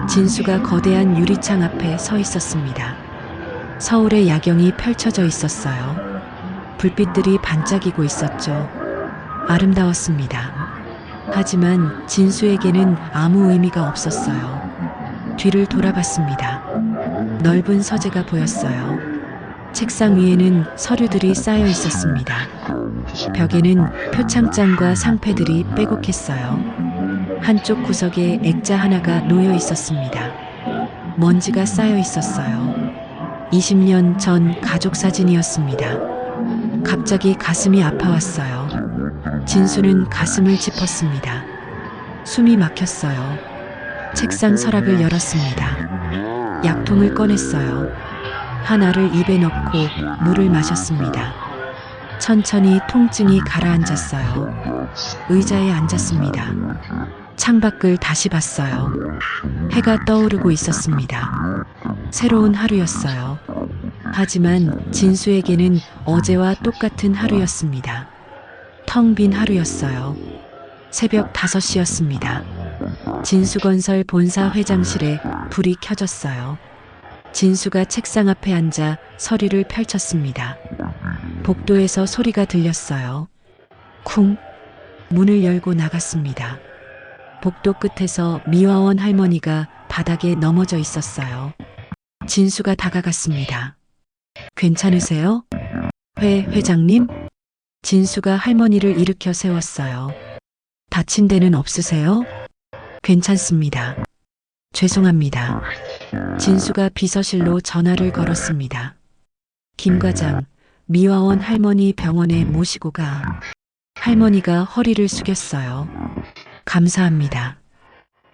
진수가 거대한 유리창 앞에 서 있었습니다. 서울의 야경이 펼쳐져 있었어요. 불빛들이 반짝이고 있었죠. 아름다웠습니다. 하지만 진수에게는 아무 의미가 없었어요. 뒤를 돌아봤습니다. 넓은 서재가 보였어요. 책상 위에는 서류들이 쌓여 있었습니다. 벽에는 표창장과 상패들이 빼곡했어요. 한쪽 구석에 액자 하나가 놓여 있었습니다. 먼지가 쌓여 있었어요. 20년 전 가족 사진이었습니다. 갑자기 가슴이 아파왔어요. 진수는 가슴을 짚었습니다. 숨이 막혔어요. 책상 서랍을 열었습니다. 약통을 꺼냈어요. 하나를 입에 넣고 물을 마셨습니다. 천천히 통증이 가라앉았어요. 의자에 앉았습니다. 창밖을 다시 봤어요. 해가 떠오르고 있었습니다. 새로운 하루였어요. 하지만 진수에게는 어제와 똑같은 하루였습니다. 텅 빈 하루였어요. 새벽 5시였습니다. 진수건설 본사 회장실에 불이 켜졌어요. 진수가 책상 앞에 앉아 서류를 펼쳤습니다. 복도에서 소리가 들렸어요. 쿵! 문을 열고 나갔습니다. 복도 끝에서 미화원 할머니가 바닥에 넘어져 있었어요. 진수가 다가갔습니다. 괜찮으세요? 회장님? 진수가 할머니를 일으켜 세웠어요. 다친 데는 없으세요? 괜찮습니다. 죄송합니다. 진수가 비서실로 전화를 걸었습니다. 김 과장, 미화원 할머니 병원에 모시고 가. 할머니가 허리를 숙였어요. 감사합니다.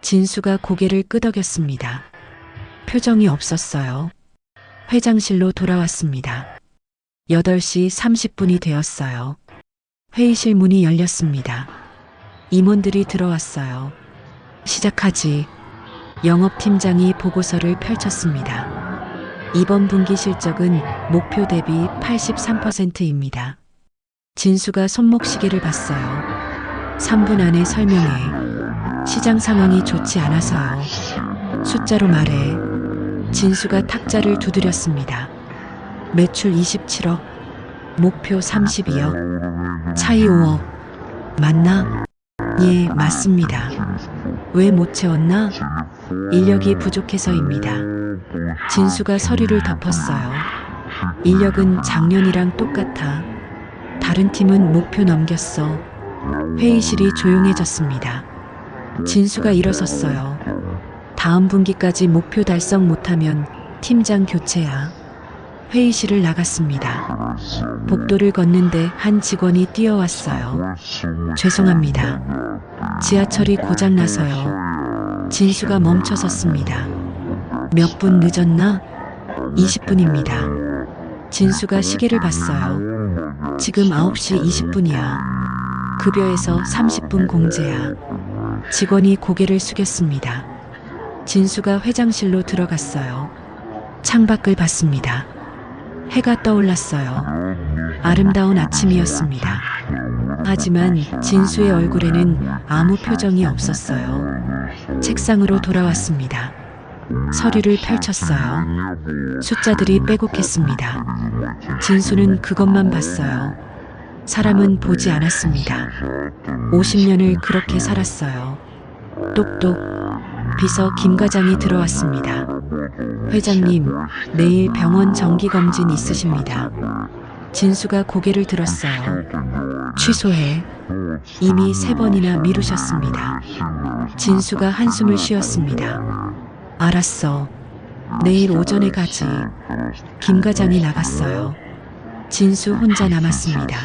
진수가 고개를 끄덕였습니다. 표정이 없었어요. 회장실로 돌아왔습니다. 8시 30분이 되었어요. 회의실 문이 열렸습니다. 임원들이 들어왔어요. 시작하지. 영업팀장이 보고서를 펼쳤습니다. 이번 분기 실적은 목표 대비 83%입니다. 진수가 손목시계를 봤어요. 3분 안에 설명해. 시장 상황이 좋지 않아서요. 숫자로 말해. 진수가 탁자를 두드렸습니다. 매출 27억, 목표 32억, 차이 5억. 맞나? 예, 맞습니다. 왜 못 채웠나? 인력이 부족해서입니다. 진수가 서류를 덮었어요. 인력은 작년이랑 똑같아. 다른 팀은 목표 넘겼어. 회의실이 조용해졌습니다. 진수가 일어섰어요. 다음 분기까지 목표 달성 못하면 팀장 교체야. 회의실을 나갔습니다. 복도를 걷는데 한 직원이 뛰어왔어요. 죄송합니다. 지하철이 고장나서요. 진수가 멈춰 섰습니다. 몇 분 늦었나? 20분입니다. 진수가 시계를 봤어요. 지금 9시 20분이야. 급여에서 30분 공제야. 직원이 고개를 숙였습니다. 진수가 회장실로 들어갔어요. 창밖을 봤습니다. 해가 떠올랐어요. 아름다운 아침이었습니다. 하지만 진수의 얼굴에는 아무 표정이 없었어요. 책상으로 돌아왔습니다. 서류를 펼쳤어요. 숫자들이 빼곡했습니다. 진수는 그것만 봤어요. 사람은 보지 않았습니다. 50년을 그렇게 살았어요. 똑똑. 비서 김 과장이 들어왔습니다. 회장님, 내일 병원 정기검진 있으십니다. 진수가 고개를 들었어요. 취소해. 이미 3번이나 미루셨습니다. 진수가 한숨을 쉬었습니다. 알았어. 내일 오전에 가지. 김 과장이 나갔어요. 진수 혼자 남았습니다.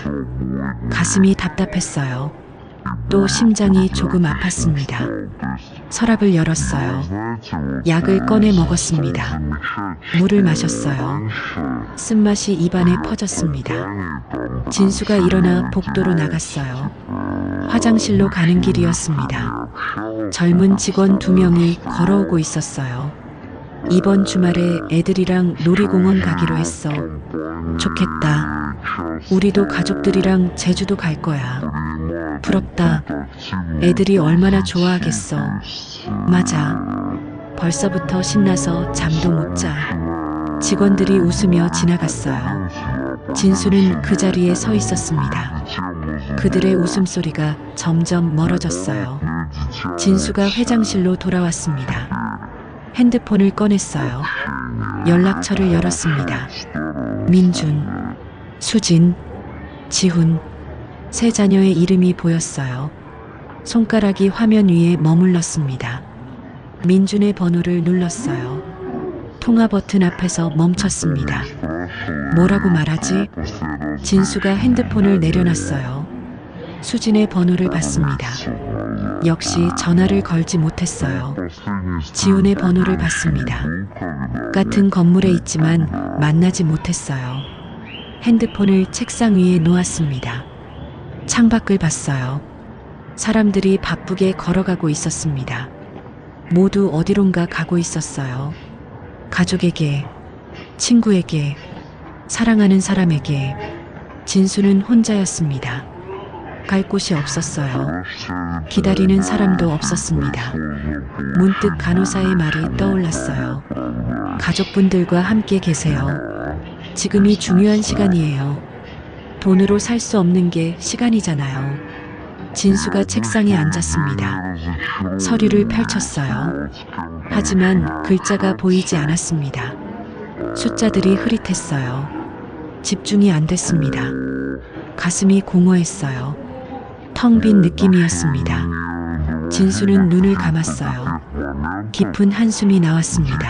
가슴이 답답했어요. 또 심장이 조금 아팠습니다. 서랍을 열었어요. 약을 꺼내 먹었습니다. 물을 마셨어요. 쓴맛이 입안에 퍼졌습니다. 진수가 일어나 복도로 나갔어요. 화장실로 가는 길이었습니다. 젊은 직원 2명이 걸어오고 있었어요. 이번 주말에 애들이랑 놀이공원 가기로 했어. 좋겠다. 우리도 가족들이랑 제주도 갈 거야. 부럽다. 애들이 얼마나 좋아하겠어. 맞아. 벌써부터 신나서 잠도 못 자. 직원들이 웃으며 지나갔어요. 진수는 그 자리에 서 있었습니다. 그들의 웃음소리가 점점 멀어졌어요. 진수가 회장실로 돌아왔습니다. 핸드폰을 꺼냈어요. 연락처를 열었습니다. 민준, 수진, 지훈, 세 자녀의 이름이 보였어요. 손가락이 화면 위에 머물렀습니다. 민준의 번호를 눌렀어요. 통화 버튼 앞에서 멈췄습니다. 뭐라고 말하지? 진수가 핸드폰을 내려놨어요. 수진의 번호를 받습니다. 역시 전화를 걸지 못했어요. 지훈의 번호를 받습니다. 같은 건물에 있지만 만나지 못했어요. 핸드폰을 책상 위에 놓았습니다. 창밖을 봤어요. 사람들이 바쁘게 걸어가고 있었습니다. 모두 어디론가 가고 있었어요. 가족에게, 친구에게, 사랑하는 사람에게. 진수는 혼자였습니다. 갈 곳이 없었어요. 기다리는 사람도 없었습니다. 문득 간호사의 말이 떠올랐어요. 가족분들과 함께 계세요. 지금이 중요한 시간이에요. 돈으로 살 수 없는 게 시간이잖아요. 진수가 책상에 앉았습니다. 서류를 펼쳤어요. 하지만 글자가 보이지 않았습니다. 숫자들이 흐릿했어요. 집중이 안 됐습니다. 가슴이 공허했어요. 텅 빈 느낌이었습니다. 진수는 눈을 감았어요. 깊은 한숨이 나왔습니다.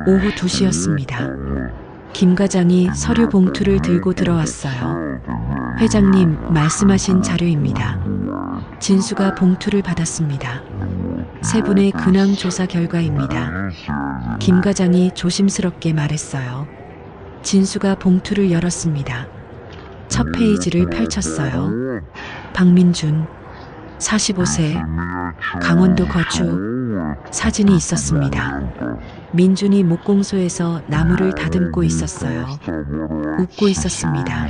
오후 2시였습니다. 김 과장이 서류 봉투를 들고 들어왔어요. 회장님 말씀하신 자료입니다. 진수가 봉투를 받았습니다. 세 분의 근황 조사 결과입니다. 김 과장이 조심스럽게 말했어요. 진수가 봉투를 열었습니다. 첫 페이지를 펼쳤어요. 박민준, 45세, 강원도 거주. 사진이 있었습니다. 민준이 목공소에서 나무를 다듬고 있었어요. 웃고 있었습니다.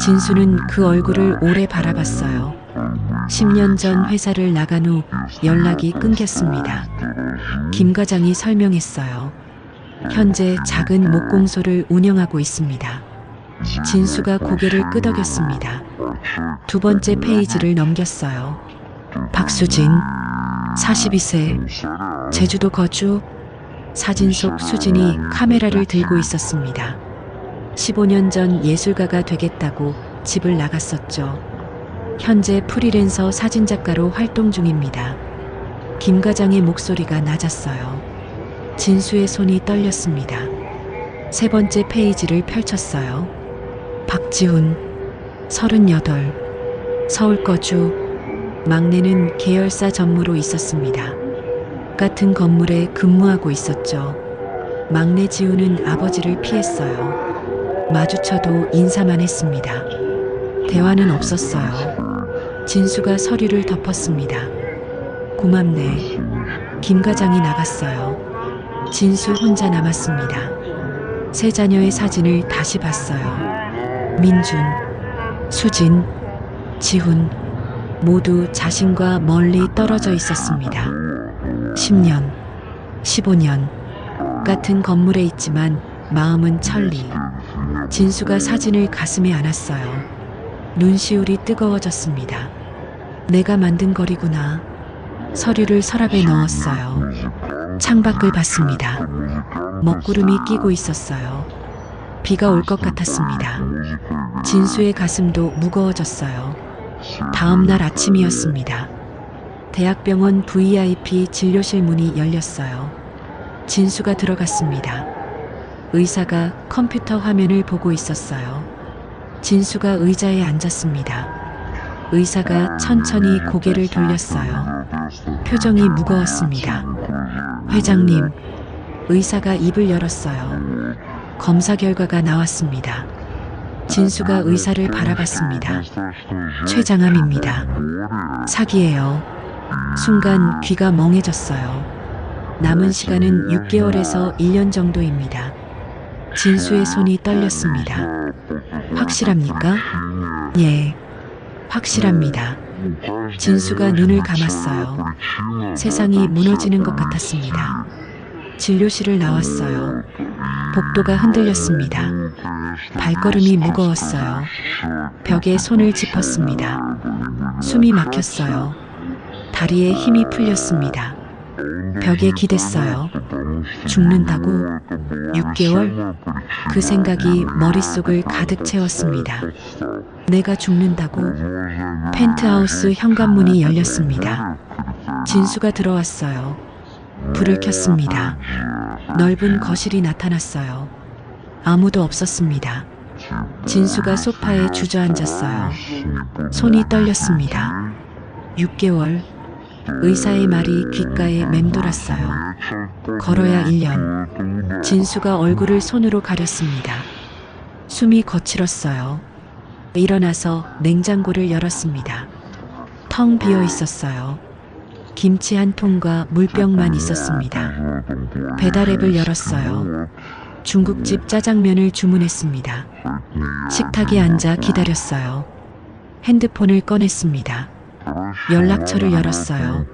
진수는 그 얼굴을 오래 바라봤어요. 10년 전 회사를 나간 후 연락이 끊겼습니다. 김 과장이 설명했어요. 현재 작은 목공소를 운영하고 있습니다. 진수가 고개를 끄덕였습니다. 두 번째 페이지를 넘겼어요. 박수진, 42세, 제주도 거주. 사진 속 수진이 카메라를 들고 있었습니다. 15년 전 예술가가 되겠다고 집을 나갔었죠. 현재 프리랜서 사진작가로 활동 중입니다. 김 과장의 목소리가 낮았어요. 진수의 손이 떨렸습니다. 세 번째 페이지를 펼쳤어요. 박지훈, 38, 서울 거주. 막내는 계열사 전무로 있었습니다. 같은 건물에 근무하고 있었죠. 막내 지훈은 아버지를 피했어요. 마주쳐도 인사만 했습니다. 대화는 없었어요. 진수가 서류를 덮었습니다. 고맙네. 김 과장이 나갔어요. 진수 혼자 남았습니다. 세 자녀의 사진을 다시 봤어요. 민준, 수진, 지훈 모두 자신과 멀리 떨어져 있었습니다. 10년, 15년 같은 건물에 있지만 마음은 천리. 진수가 사진을 가슴에 안았어요. 눈시울이 뜨거워졌습니다. 내가 만든 거리구나. 서류를 서랍에 넣었어요. 창밖을 봤습니다. 먹구름이 끼고 있었어요. 비가 올 것 같았습니다. 진수의 가슴도 무거워졌어요. 다음 날 아침이었습니다. 대학병원 VIP 진료실 문이 열렸어요. 진수가 들어갔습니다. 의사가 컴퓨터 화면을 보고 있었어요. 진수가 의자에 앉았습니다. 의사가 천천히 고개를 돌렸어요. 표정이 무거웠습니다. 회장님, 의사가 입을 열었어요. 검사 결과가 나왔습니다. 진수가 의사를 바라봤습니다. 췌장암입니다. 사기예요. 순간 귀가 멍해졌어요. 남은 시간은 6개월에서 1년 정도입니다. 진수의 손이 떨렸습니다. 확실합니까? 예, 확실합니다. 진수가 눈을 감았어요. 세상이 무너지는 것 같았습니다. 진료실을 나왔어요. 복도가 흔들렸습니다. 발걸음이 무거웠어요. 벽에 손을 짚었습니다. 숨이 막혔어요. 다리에 힘이 풀렸습니다. 벽에 기댔어요. 죽는다고? 6개월? 그 생각이 머릿속을 가득 채웠습니다. 내가 죽는다고? 펜트하우스 현관문이 열렸습니다. 진수가 들어왔어요. 불을 켰습니다. 넓은 거실이 나타났어요. 아무도 없었습니다. 진수가 소파에 주저앉았어요. 손이 떨렸습니다. 6개월. 의사의 말이 귓가에 맴돌았어요. 걸어야 1년. 진수가 얼굴을 손으로 가렸습니다. 숨이 거칠었어요. 일어나서 냉장고를 열었습니다. 텅 비어 있었어요. 김치 한 통과 물병만 있었습니다. 배달앱을 열었어요. 중국집 짜장면을 주문했습니다. 식탁에 앉아 기다렸어요. 핸드폰을 꺼냈습니다. 연락처를 열었어요.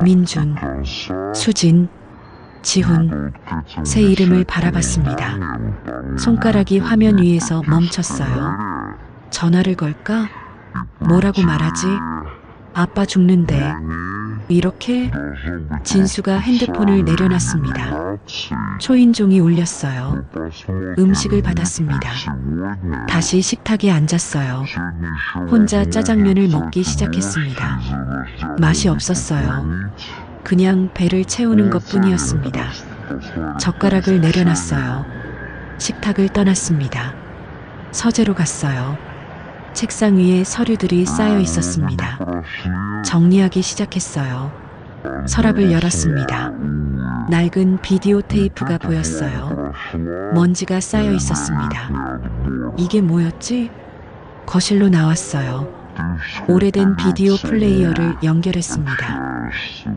민준, 수진, 지훈, 새 이름을 바라봤습니다. 손가락이 화면 위에서 멈췄어요. 전화를 걸까? 뭐라고 말하지? 아빠 죽는데. 이렇게? 진수가 핸드폰을 내려놨습니다. 초인종이 울렸어요. 음식을 받았습니다. 다시 식탁에 앉았어요. 혼자 짜장면을 먹기 시작했습니다. 맛이 없었어요. 그냥 배를 채우는 것뿐이었습니다. 젓가락을 내려놨어요. 식탁을 떠났습니다. 서재로 갔어요. 책상 위에 서류들이 쌓여 있었습니다. 정리하기 시작했어요. 서랍을 열었습니다. 낡은 비디오 테이프가 보였어요. 먼지가 쌓여 있었습니다. 이게 뭐였지? 거실로 나왔어요. 오래된 비디오 플레이어를 연결했습니다.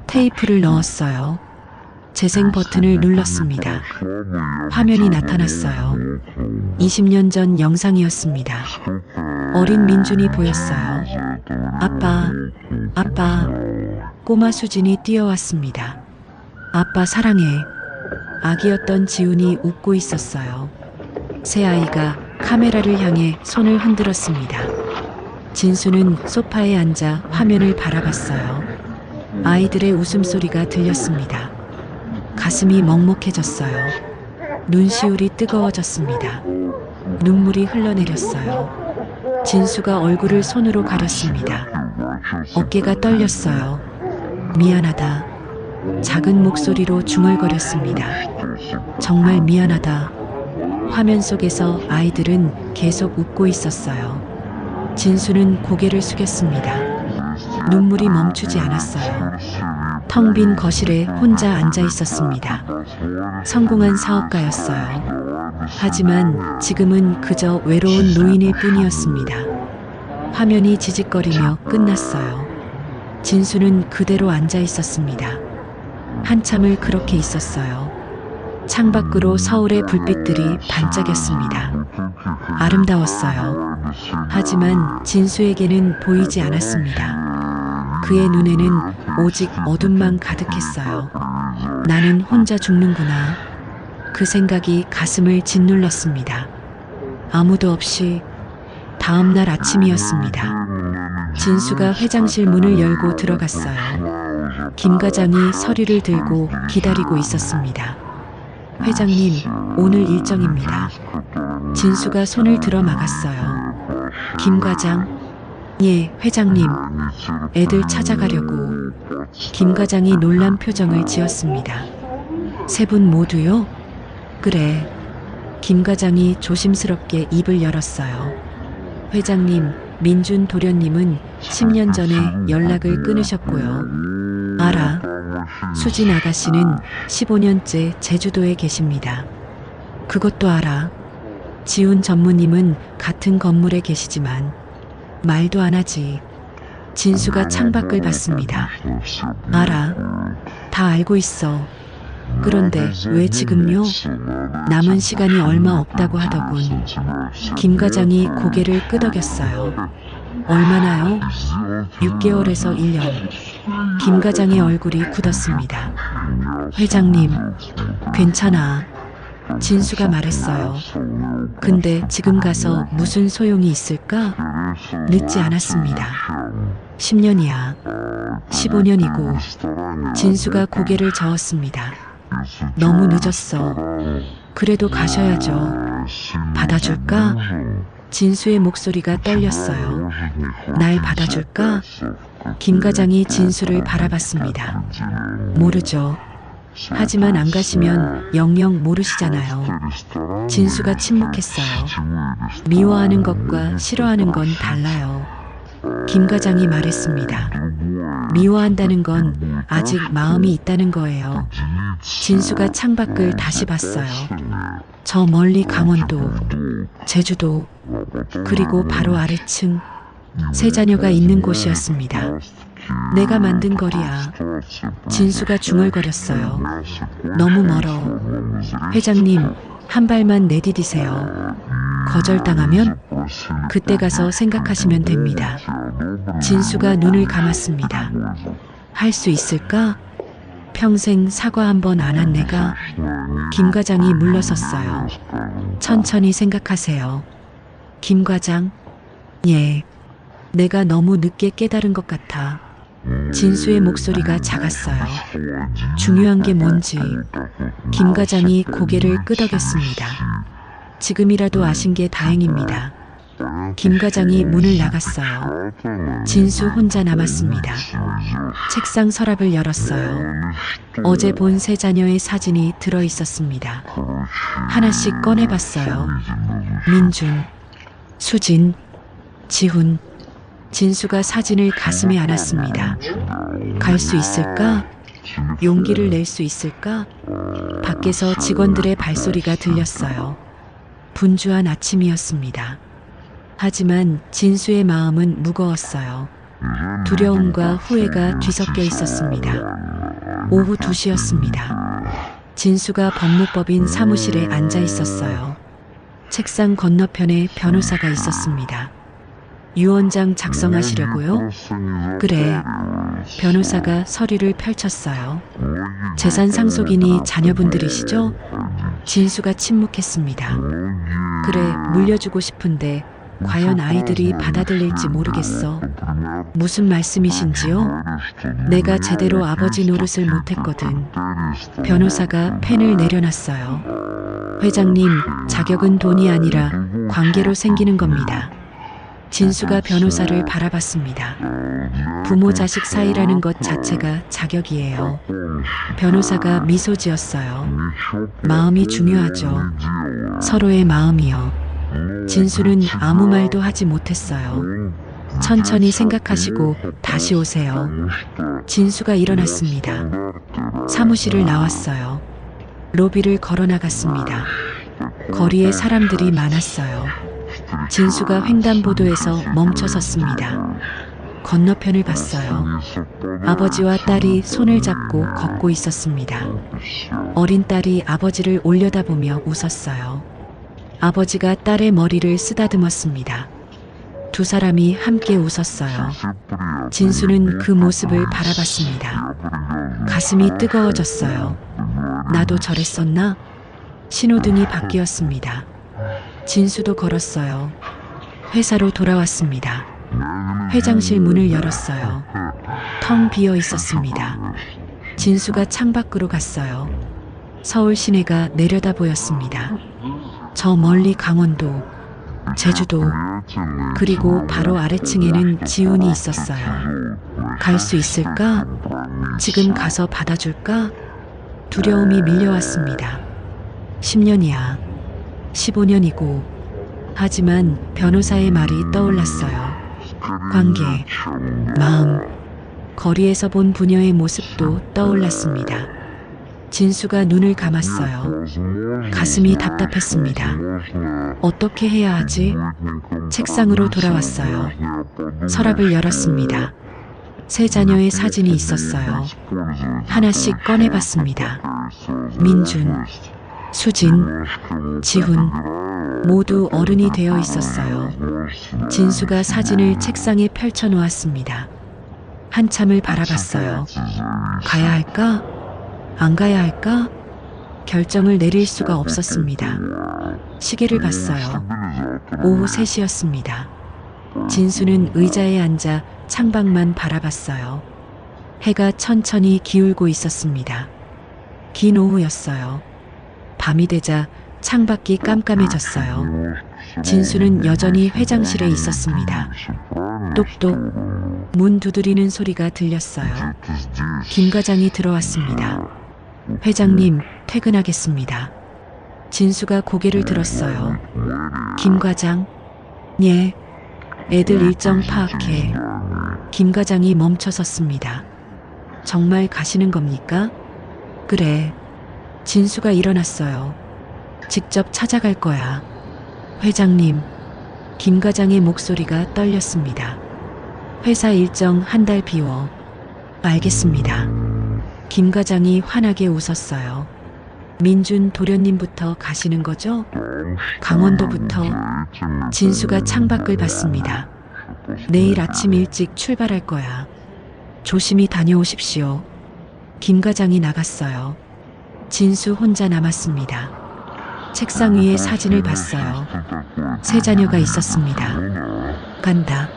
테이프를 넣었어요. 재생 버튼을 눌렀습니다. 화면이 나타났어요. 20년 전 영상이었습니다. 어린 민준이 보였어요. 아빠, 아빠. 꼬마 수진이 뛰어왔습니다. 아빠 사랑해. 아기였던 지훈이 웃고 있었어요. 새 아이가 카메라를 향해 손을 흔들었습니다. 진수는 소파에 앉아 화면을 바라봤어요. 아이들의 웃음소리가 들렸습니다. 가슴이 먹먹해졌어요. 눈시울이 뜨거워졌습니다. 눈물이 흘러내렸어요. 진수가 얼굴을 손으로 가렸습니다. 어깨가 떨렸어요. 미안하다. 작은 목소리로 중얼거렸습니다. 정말 미안하다. 화면 속에서 아이들은 계속 웃고 있었어요. 진수는 고개를 숙였습니다. 눈물이 멈추지 않았어요. 텅 빈 거실에 혼자 앉아 있었습니다. 성공한 사업가였어요. 하지만 지금은 그저 외로운 노인일 뿐이었습니다. 화면이 지직거리며 끝났어요. 진수는 그대로 앉아 있었습니다. 한참을 그렇게 있었어요. 창밖으로 서울의 불빛들이 반짝였습니다. 아름다웠어요. 하지만 진수에게는 보이지 않았습니다. 그의 눈에는 오직 어둠만 가득했어요. 나는 혼자 죽는구나. 그 생각이 가슴을 짓눌렀습니다. 아무도 없이 다음 날 아침이었습니다. 진수가 회장실 문을 열고 들어갔어요. 김 과장이 서류를 들고 기다리고 있었습니다. 회장님, 오늘 일정입니다. 진수가 손을 들어 막았어요. 김 과장? 예, 회장님. 애들 찾아가려고. 김 과장이 놀란 표정을 지었습니다. 세 분 모두요? 그래. 김 과장이 조심스럽게 입을 열었어요. 회장님, 민준 도련님은 10년 전에 연락을 끊으셨고요. 알아. 수진 아가씨는 15년째 제주도에 계십니다. 그것도 알아. 지훈 전무님은 같은 건물에 계시지만 말도 안 하지. 진수가 창밖을 봤습니다. 알아. 다 알고 있어. 그런데 왜 지금요? 남은 시간이 얼마 없다고 하더군. 김 과장이 고개를 끄덕였어요. 얼마나요? 6개월에서 1년. 김 과장의 얼굴이 굳었습니다. 회장님, 괜찮아. 진수가 말했어요. 근데 지금 가서 무슨 소용이 있을까? 늦지 않았습니다. 10년이야. 15년이고. 진수가 고개를 저었습니다. 너무 늦었어. 그래도 가셔야죠. 받아줄까? 진수의 목소리가 떨렸어요. 날 받아줄까? 김 과장이 진수를 바라봤습니다. 모르죠. 하지만 안 가시면 영영 모르시잖아요. 진수가 침묵했어요. 미워하는 것과 싫어하는 건 달라요. 김 과장이 말했습니다. 미워한다는 건 아직 마음이 있다는 거예요. 진수가 창밖을 다시 봤어요. 저 멀리 강원도, 제주도, 그리고 바로 아래층, 세 자녀가 있는 곳이었습니다. 내가 만든 거리야. 진수가 중얼거렸어요. 너무 멀어. 회장님, 한 발만 내디디세요. 거절당하면 그때 가서 생각하시면 됩니다. 진수가 눈을 감았습니다. 할 수 있을까? 평생 사과 한 번 안 한 내가. 김 과장이 물러섰어요. 천천히 생각하세요. 김 과장? 예. 내가 너무 늦게 깨달은 것 같아. 진수의 목소리가 작았어요. 중요한 게 뭔지. 김 과장이 고개를 끄덕였습니다. 지금이라도 아신 게 다행입니다. 김 과장이 문을 나갔어요. 진수 혼자 남았습니다. 책상 서랍을 열었어요. 어제 본 세 자녀의 사진이 들어 있었습니다. 하나씩 꺼내봤어요. 민준, 수진, 지훈. 진수가 사진을 가슴에 안았습니다. 갈 수 있을까? 용기를 낼 수 있을까? 밖에서 직원들의 발소리가 들렸어요. 분주한 아침이었습니다. 하지만 진수의 마음은 무거웠어요. 두려움과 후회가 뒤섞여 있었습니다. 오후 2시였습니다. 진수가 법무법인 사무실에 앉아 있었어요. 책상 건너편에 변호사가 있었습니다. 유언장 작성하시려고요? 그래. 변호사가 서류를 펼쳤어요. 재산 상속인이 자녀분들이시죠? 진수가 침묵했습니다. 그래, 물려주고 싶은데 과연 아이들이 받아들일지 모르겠어. 무슨 말씀이신지요? 내가 제대로 아버지 노릇을 못했거든. 변호사가 펜을 내려놨어요. 회장님, 자격은 돈이 아니라 관계로 생기는 겁니다. 진수가 변호사를 바라봤습니다. 부모 자식 사이라는 것 자체가 자격이에요. 변호사가 미소 지었어요. 마음이 중요하죠. 서로의 마음이요. 진수는 아무 말도 하지 못했어요. 천천히 생각하시고 다시 오세요. 진수가 일어났습니다. 사무실을 나왔어요. 로비를 걸어 나갔습니다. 거리에 사람들이 많았어요. 진수가 횡단보도에서 멈춰 섰습니다. 건너편을 봤어요. 아버지와 딸이 손을 잡고 걷고 있었습니다. 어린 딸이 아버지를 올려다보며 웃었어요. 아버지가 딸의 머리를 쓰다듬었습니다. 두 사람이 함께 웃었어요. 진수는 그 모습을 바라봤습니다. 가슴이 뜨거워졌어요. 나도 저랬었나? 신호등이 바뀌었습니다. 진수도 걸었어요. 회사로 돌아왔습니다. 회장실 문을 열었어요. 텅 비어 있었습니다. 진수가 창밖으로 갔어요. 서울 시내가 내려다 보였습니다. 저 멀리 강원도, 제주도, 그리고 바로 아래층에는 지훈이 있었어요. 갈 수 있을까? 지금 가서 받아줄까? 두려움이 밀려왔습니다. 10년이야. 15년이고. 하지만 변호사의 말이 떠올랐어요. 관계, 마음, 거리에서 본 부녀의 모습도 떠올랐습니다. 진수가 눈을 감았어요. 가슴이 답답했습니다. 어떻게 해야 하지? 책상으로 돌아왔어요. 서랍을 열었습니다. 세 자녀의 사진이 있었어요. 하나씩 꺼내봤습니다. 민준, 수진, 지훈 모두 어른이 되어 있었어요. 진수가 사진을 책상에 펼쳐 놓았습니다. 한참을 바라봤어요. 가야 할까? 안 가야 할까? 결정을 내릴 수가 없었습니다. 시계를 봤어요. 오후 3시였습니다. 진수는 의자에 앉아 창밖만 바라봤어요. 해가 천천히 기울고 있었습니다. 긴 오후였어요. 밤이 되자 창밖이 깜깜해졌어요. 진수는 여전히 회장실에 있었습니다. 똑똑 문 두드리는 소리가 들렸어요. 김 과장이 들어왔습니다. 회장님, 퇴근하겠습니다. 진수가 고개를 들었어요. 김 과장? 예, 애들 일정 파악해. 김 과장이 멈춰섰습니다. 정말 가시는 겁니까? 그래. 진수가 일어났어요. 직접 찾아갈 거야. 회장님, 김 과장의 목소리가 떨렸습니다. 회사 일정 한 달 비워. 알겠습니다. 김 과장이 환하게 웃었어요. 민준 도련님부터 가시는 거죠? 강원도부터. 진수가 창밖을 봤습니다. 내일 아침 일찍 출발할 거야. 조심히 다녀오십시오. 김 과장이 나갔어요. 진수 혼자 남았습니다. 책상 위에 사진을 봤어요. 세 자녀가 있었습니다. 간다.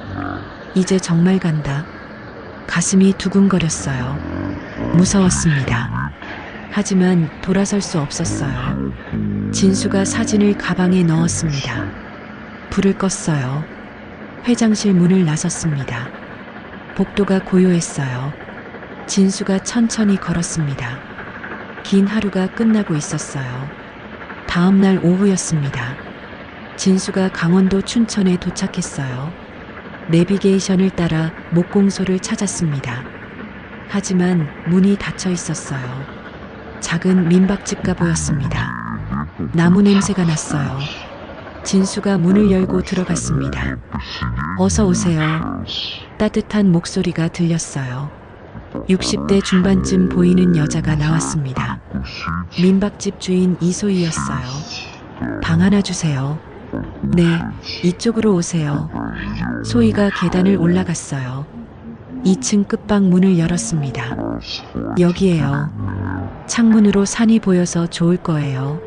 이제 정말 간다. 가슴이 두근거렸어요. 무서웠습니다. 하지만 돌아설 수 없었어요. 진수가 사진을 가방에 넣었습니다. 불을 껐어요. 회장실 문을 나섰습니다. 복도가 고요했어요. 진수가 천천히 걸었습니다. 긴 하루가 끝나고 있었어요. 다음 날 오후였습니다. 진수가 강원도 춘천에 도착했어요. 내비게이션을 따라 목공소를 찾았습니다. 하지만 문이 닫혀 있었어요. 작은 민박집가 보였습니다. 나무 냄새가 났어요. 진수가 문을 열고 들어갔습니다. 어서 오세요. 따뜻한 목소리가 들렸어요. 60대 중반쯤 보이는 여자가 나왔습니다. 민박집 주인 이소희였어요. 방 하나 주세요. 네, 이쪽으로 오세요. 소희가 계단을 올라갔어요. 2층 끝방 문을 열었습니다. 여기에요. 창문으로 산이 보여서 좋을 거예요.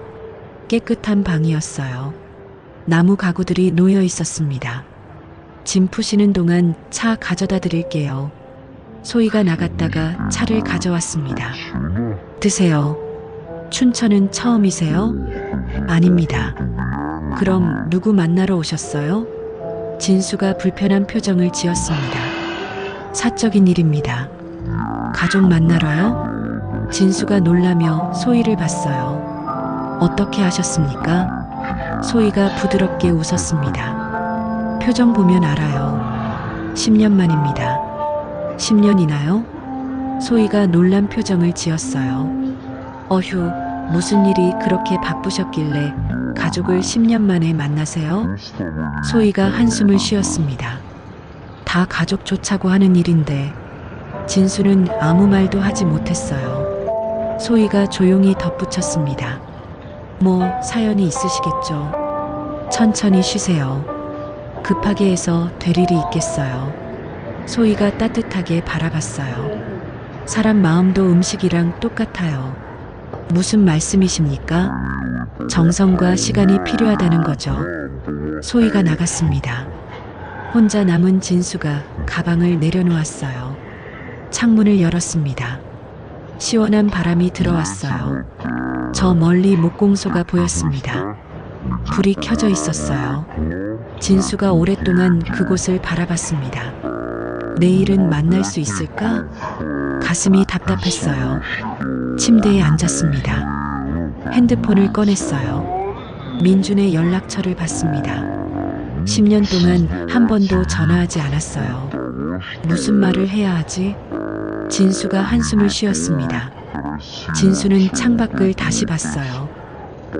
깨끗한 방이었어요. 나무 가구들이 놓여 있었습니다. 짐 푸시는 동안 차 가져다 드릴게요. 소희가 나갔다가 차를 가져왔습니다. 드세요. 춘천은 처음이세요? 아닙니다. 그럼 누구 만나러 오셨어요? 진수가 불편한 표정을 지었습니다. 사적인 일입니다. 가족 만나러요? 진수가 놀라며 소희를 봤어요. 어떻게 하셨습니까? 소희가 부드럽게 웃었습니다. 표정 보면 알아요. 10년 만입니다. 10년이나요? 소희가 놀란 표정을 지었어요. 어휴, 무슨 일이 그렇게 바쁘셨길래 가족을 10년 만에 만나세요? 소희가 한숨을 쉬었습니다. 다 가족 좋자고 하는 일인데. 진수는 아무 말도 하지 못했어요. 소희가 조용히 덧붙였습니다. 뭐 사연이 있으시겠죠. 천천히 쉬세요. 급하게 해서 될 일이 있겠어요. 소희가 따뜻하게 바라봤어요. 사람 마음도 음식이랑 똑같아요. 무슨 말씀이십니까? 정성과 시간이 필요하다는 거죠. 소희가 나갔습니다. 혼자 남은 진수가 가방을 내려놓았어요. 창문을 열었습니다. 시원한 바람이 들어왔어요. 저 멀리 목공소가 보였습니다. 불이 켜져 있었어요. 진수가 오랫동안 그곳을 바라봤습니다. 내일은 만날 수 있을까? 가슴이 답답했어요. 침대에 앉았습니다. 핸드폰을 꺼냈어요. 민준의 연락처를 봤습니다. 10년 동안 한 번도 전화하지 않았어요. 무슨 말을 해야 하지? 진수가 한숨을 쉬었습니다. 진수는 창밖을 다시 봤어요.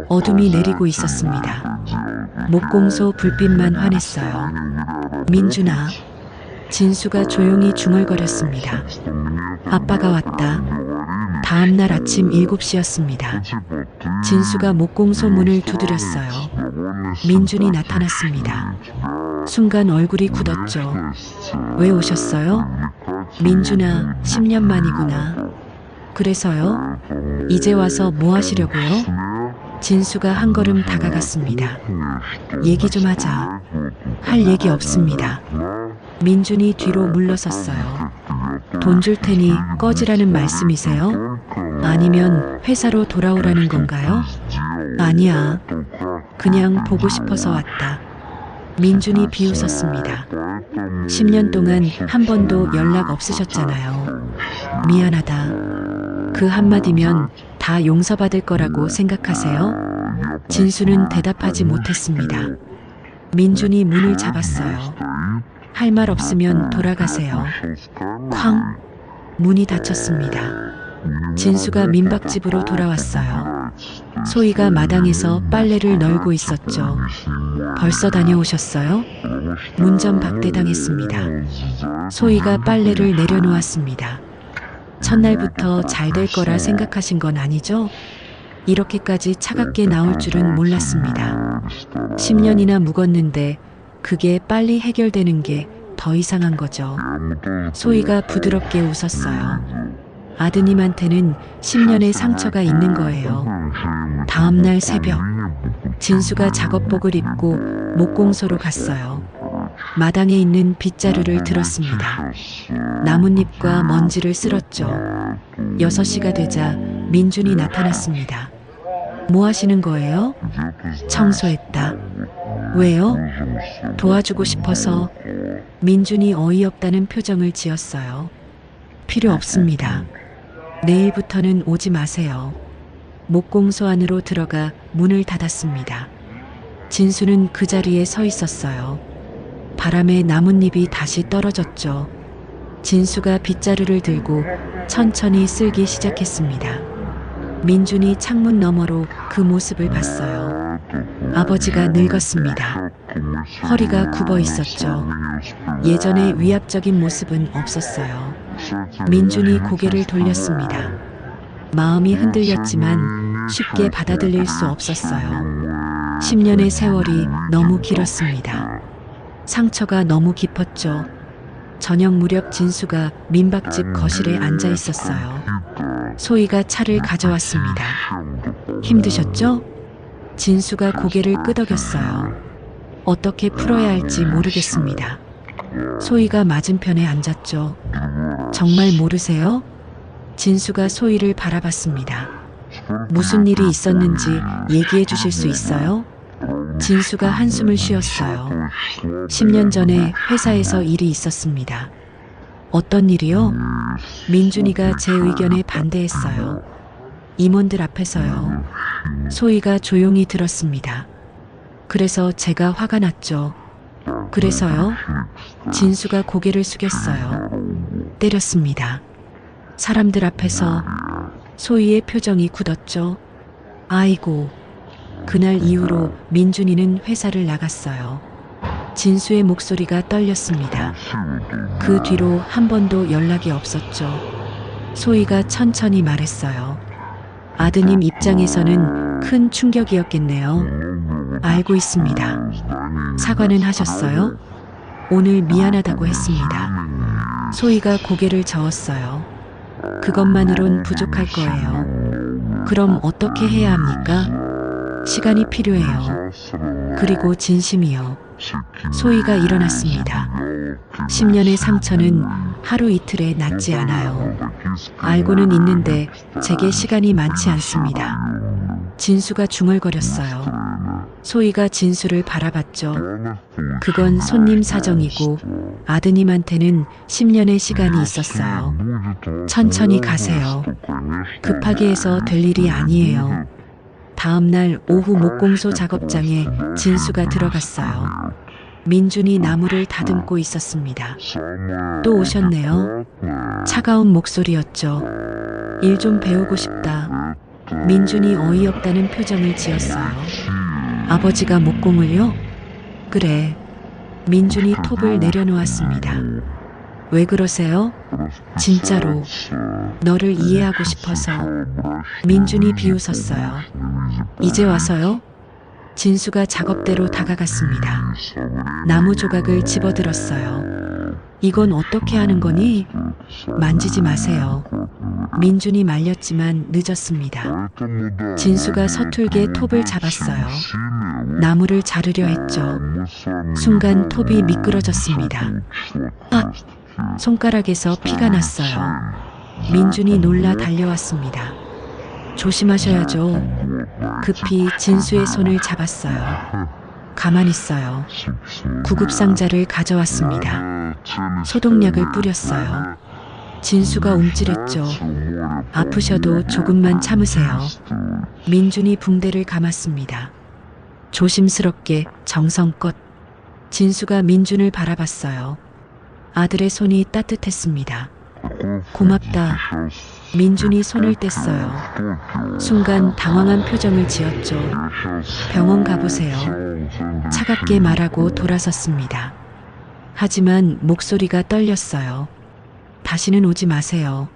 어둠이 내리고 있었습니다. 목공소 불빛만 환했어요. 민준아. 진수가 조용히 중얼거렸습니다. 아빠가 왔다. 다음 날 아침 7시였습니다. 진수가 목공소 문을 두드렸어요. 민준이 나타났습니다. 순간 얼굴이 굳었죠. 왜 오셨어요? 민준아, 10년 만이구나. 그래서요? 이제 와서 뭐 하시려고요? 진수가 한 걸음 다가갔습니다. 얘기 좀 하자. 할 얘기 없습니다. 민준이 뒤로 물러섰어요. 돈 줄 테니 꺼지라는 말씀이세요? 아니면 회사로 돌아오라는 건가요? 아니야. 그냥 보고 싶어서 왔다. 민준이 비웃었습니다. 10년 동안 한 번도 연락 없으셨잖아요. 미안하다. 그 한마디면 다 용서받을 거라고 생각하세요? 진수는 대답하지 못했습니다. 민준이 문을 잡았어요. 할 말 없으면 돌아가세요. 쾅! 문이 닫혔습니다. 진수가 민박집으로 돌아왔어요. 소희가 마당에서 빨래를 널고 있었죠. 벌써 다녀오셨어요? 문전 박대당했습니다. 소희가 빨래를 내려놓았습니다. 첫날부터 잘 될 거라 생각하신 건 아니죠? 이렇게까지 차갑게 나올 줄은 몰랐습니다. 10년이나 묵었는데 그게 빨리 해결되는 게 더 이상한 거죠. 소희가 부드럽게 웃었어요. 아드님한테는 10년의 상처가 있는 거예요. 다음 날 새벽, 진수가 작업복을 입고 목공소로 갔어요. 마당에 있는 빗자루를 들었습니다. 나뭇잎과 먼지를 쓸었죠. 6시가 되자 민준이 나타났습니다. 뭐 하시는 거예요? 청소했다. 왜요? 도와주고 싶어서. 민준이 어이없다는 표정을 지었어요. 필요 없습니다. 내일부터는 오지 마세요. 목공소 안으로 들어가 문을 닫았습니다. 진수는 그 자리에 서 있었어요. 바람에 나뭇잎이 다시 떨어졌죠. 진수가 빗자루를 들고 천천히 쓸기 시작했습니다. 민준이 창문 너머로 그 모습을 봤어요. 아버지가 늙었습니다. 허리가 굽어 있었죠. 예전의 위압적인 모습은 없었어요. 민준이 고개를 돌렸습니다. 마음이 흔들렸지만 쉽게 받아들일 수 없었어요. 10년의 세월이 너무 길었습니다. 상처가 너무 깊었죠. 저녁 무렵 진수가 민박집 거실에 앉아 있었어요. 소희가 차를 가져왔습니다. 힘드셨죠? 진수가 고개를 끄덕였어요. 어떻게 풀어야 할지 모르겠습니다. 소희가 맞은편에 앉았죠. 정말 모르세요? 진수가 소희를 바라봤습니다. 무슨 일이 있었는지 얘기해 주실 수 있어요? 진수가 한숨을 쉬었어요. 10년 전에 회사에서 일이 있었습니다. 어떤 일이요? 민준이가 제 의견에 반대했어요. 임원들 앞에서요. 소희가 조용히 들었습니다. 그래서 제가 화가 났죠. 그래서요? 진수가 고개를 숙였어요. 때렸습니다. 사람들 앞에서. 소희의 표정이 굳었죠. 아이고. 그날 이후로 민준이는 회사를 나갔어요. 진수의 목소리가 떨렸습니다. 그 뒤로 한 번도 연락이 없었죠. 소희가 천천히 말했어요. 아드님 입장에서는 큰 충격이었겠네요. 알고 있습니다. 사과는 하셨어요? 오늘 미안하다고 했습니다. 소희가 고개를 저었어요. 그것만으론 부족할 거예요. 그럼 어떻게 해야 합니까? 시간이 필요해요. 그리고 진심이요. 소희가 일어났습니다. 10년의 상처는 하루 이틀에 낫지 않아요. 알고는 있는데 제게 시간이 많지 않습니다. 진수가 중얼거렸어요. 소희가 진수를 바라봤죠. 그건 손님 사정이고 아드님한테는 10년의 시간이 있었어요. 천천히 가세요. 급하게 해서 될 일이 아니에요. 다음 날 오후 목공소 작업장에 진수가 들어갔어요. 민준이 나무를 다듬고 있었습니다. 또 오셨네요. 차가운 목소리였죠. 일 좀 배우고 싶다. 민준이 어이없다는 표정을 지었어요. 아버지가 목공을요? 그래. 민준이 톱을 내려놓았습니다. 왜 그러세요? 진짜로 너를 이해하고 싶어서. 민준이 비웃었어요. 이제 와서요? 진수가 작업대로 다가갔습니다. 나무 조각을 집어들었어요. 이건 어떻게 하는 거니? 만지지 마세요. 민준이 말렸지만 늦었습니다. 진수가 서툴게 톱을 잡았어요. 나무를 자르려 했죠. 순간 톱이 미끄러졌습니다. 아! 손가락에서 피가 났어요. 민준이 놀라 달려왔습니다. 조심하셔야죠. 급히 진수의 손을 잡았어요. 가만히 있어요. 구급상자를 가져왔습니다. 소독약을 뿌렸어요. 진수가 움찔했죠. 아프셔도 조금만 참으세요. 민준이 붕대를 감았습니다. 조심스럽게 정성껏. 진수가 민준을 바라봤어요. 아들의 손이 따뜻했습니다. 고맙다. 민준이 손을 뗐어요. 순간 당황한 표정을 지었죠. 병원 가보세요. 차갑게 말하고 돌아섰습니다. 하지만 목소리가 떨렸어요. 다시는 오지 마세요.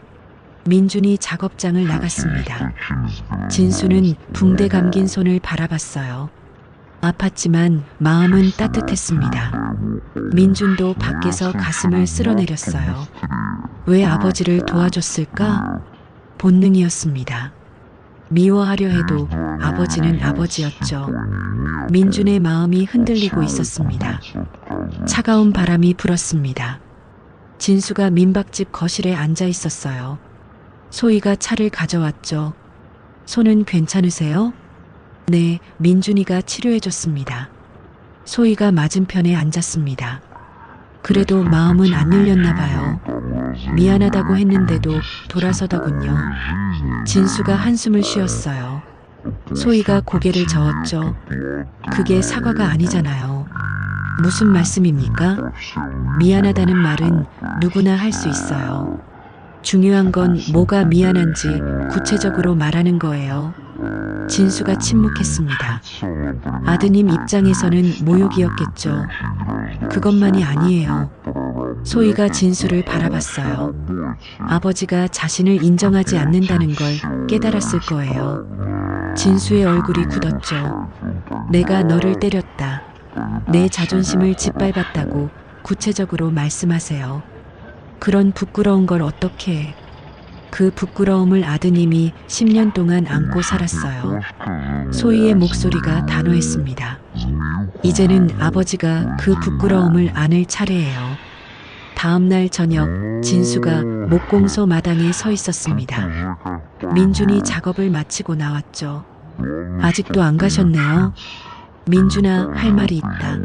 민준이 작업장을 나갔습니다. 진수는 붕대 감긴 손을 바라봤어요. 아팠지만 마음은 따뜻했습니다. 민준도 밖에서 가슴을 쓸어내렸어요. 왜 아버지를 도와줬을까? 본능이었습니다. 미워하려 해도 아버지는 아버지였죠. 민준의 마음이 흔들리고 있었습니다. 차가운 바람이 불었습니다. 진수가 민박집 거실에 앉아 있었어요. 소희가 차를 가져왔죠. 손은 괜찮으세요? 네, 민준이가 치료해줬습니다. 소희가 맞은편에 앉았습니다. 그래도 마음은 안 열렸나 봐요. 미안하다고 했는데도 돌아서더군요. 진수가 한숨을 쉬었어요. 소희가 고개를 저었죠. 그게 사과가 아니잖아요. 무슨 말씀입니까? 미안하다는 말은 누구나 할 수 있어요. 중요한 건 뭐가 미안한지 구체적으로 말하는 거예요. 진수가 침묵했습니다. 아드님 입장에서는 모욕이었겠죠. 그것만이 아니에요. 소희가 진수를 바라봤어요. 아버지가 자신을 인정하지 않는다는 걸 깨달았을 거예요. 진수의 얼굴이 굳었죠. 내가 너를 때렸다. 내 자존심을 짓밟았다고 구체적으로 말씀하세요. 그런 부끄러운 걸 어떻게 해? 그 부끄러움을 아드님이 10년 동안 안고 살았어요. 소희의 목소리가 단호했습니다. 이제는 아버지가 그 부끄러움을 안을 차례예요. 다음 날 저녁 진수가 목공소 마당에 서 있었습니다. 민준이 작업을 마치고 나왔죠. 아직도 안 가셨네요. 민준아, 할 말이 있다.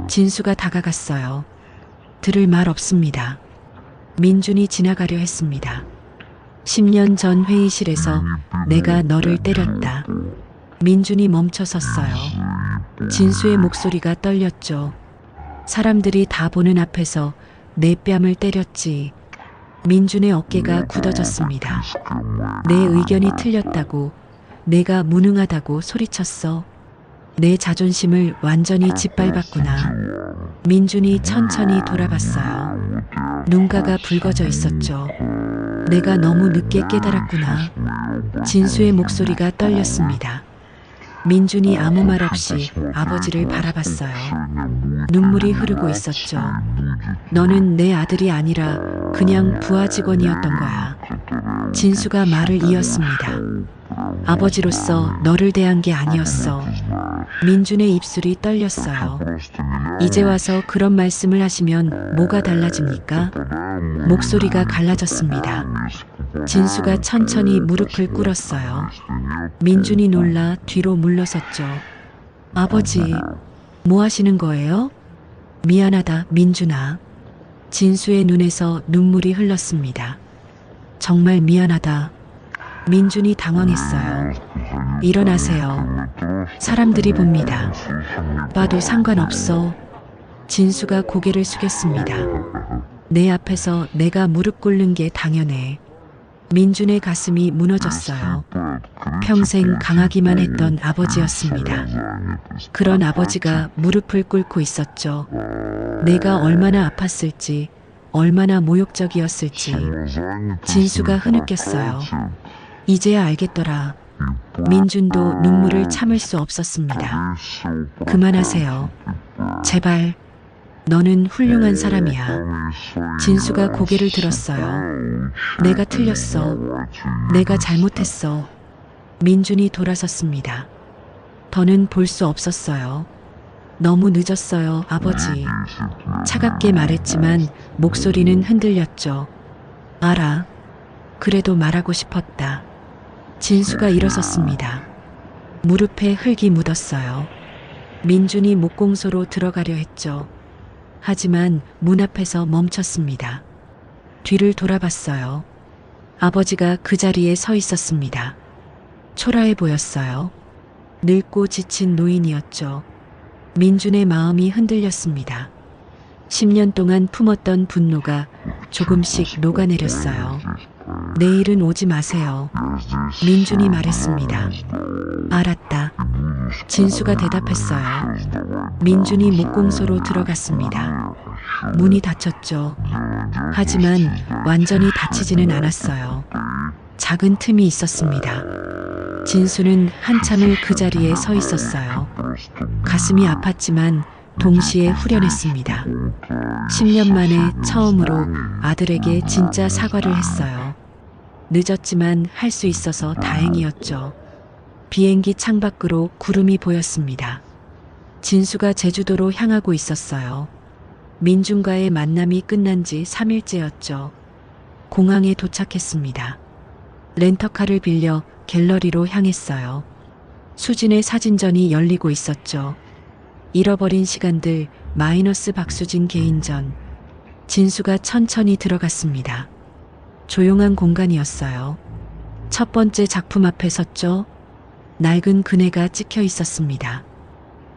진수가 다가갔어요. 들을 말 없습니다. 민준이 지나가려 했습니다. 10년 전 회의실에서 내가 너를 때렸다. 민준이 멈춰 섰어요. 진수의 목소리가 떨렸죠. 사람들이 다 보는 앞에서 내 뺨을 때렸지. 민준의 어깨가 굳어졌습니다. 내 의견이 틀렸다고, 내가 무능하다고 소리쳤어. 내 자존심을 완전히 짓밟았구나. 민준이 천천히 돌아봤어요. 눈가가 붉어져 있었죠. 내가 너무 늦게 깨달았구나. 진수의 목소리가 떨렸습니다. 민준이 아무 말 없이 아버지를 바라봤어요. 눈물이 흐르고 있었죠. 너는 내 아들이 아니라 그냥 부하 직원이었던 거야. 진수가 말을 이었습니다. 아버지로서 너를 대한 게 아니었어. 민준의 입술이 떨렸어요. 이제 와서 그런 말씀을 하시면 뭐가 달라집니까? 목소리가 갈라졌습니다. 진수가 천천히 무릎을 꿇었어요. 민준이 놀라 뒤로 물러섰죠. 아버지, 뭐 하시는 거예요? 미안하다, 민준아. 진수의 눈에서 눈물이 흘렀습니다. 정말 미안하다. 민준이 당황했어요. 일어나세요. 사람들이 봅니다. 봐도 상관없어. 진수가 고개를 숙였습니다. 내 앞에서 내가 무릎 꿇는 게 당연해. 민준의 가슴이 무너졌어요. 평생 강하기만 했던 아버지였습니다. 그런 아버지가 무릎을 꿇고 있었죠. 내가 얼마나 아팠을지, 얼마나 모욕적이었을지 진수가 흐느꼈어요. 이제야 알겠더라. 민준도 눈물을 참을 수 없었습니다. 그만하세요. 제발. 너는 훌륭한 사람이야. 진수가 고개를 들었어요. 내가 틀렸어. 내가 잘못했어. 민준이 돌아섰습니다. 더는 볼 수 없었어요. 너무 늦었어요, 아버지. 차갑게 말했지만 목소리는 흔들렸죠. 알아. 그래도 말하고 싶었다. 진수가 일어섰습니다. 무릎에 흙이 묻었어요. 민준이 목공소로 들어가려 했죠. 하지만 문 앞에서 멈췄습니다. 뒤를 돌아봤어요. 아버지가 그 자리에 서 있었습니다. 초라해 보였어요. 늙고 지친 노인이었죠. 민준의 마음이 흔들렸습니다. 10년 동안 품었던 분노가 조금씩 녹아내렸어요. 내일은 오지 마세요. 민준이 말했습니다. 알았다. 진수가 대답했어요. 민준이 목공소로 들어갔습니다. 문이 닫혔죠. 하지만 완전히 닫히지는 않았어요. 작은 틈이 있었습니다. 진수는 한참을 그 자리에 서 있었어요. 가슴이 아팠지만 동시에 후련했습니다. 10년 만에 처음으로 아들에게 진짜 사과를 했어요. 늦었지만 할 수 있어서 다행이었죠. 비행기 창밖으로 구름이 보였습니다. 진수가 제주도로 향하고 있었어요. 민준과의 만남이 끝난 지 3일째였죠. 공항에 도착했습니다. 렌터카를 빌려 갤러리로 향했어요. 수진의 사진전이 열리고 있었죠. 잃어버린 시간들 마이너스 박수진 개인전. 진수가 천천히 들어갔습니다. 조용한 공간이었어요. 첫 번째 작품 앞에 섰죠. 낡은 그네가 찍혀 있었습니다.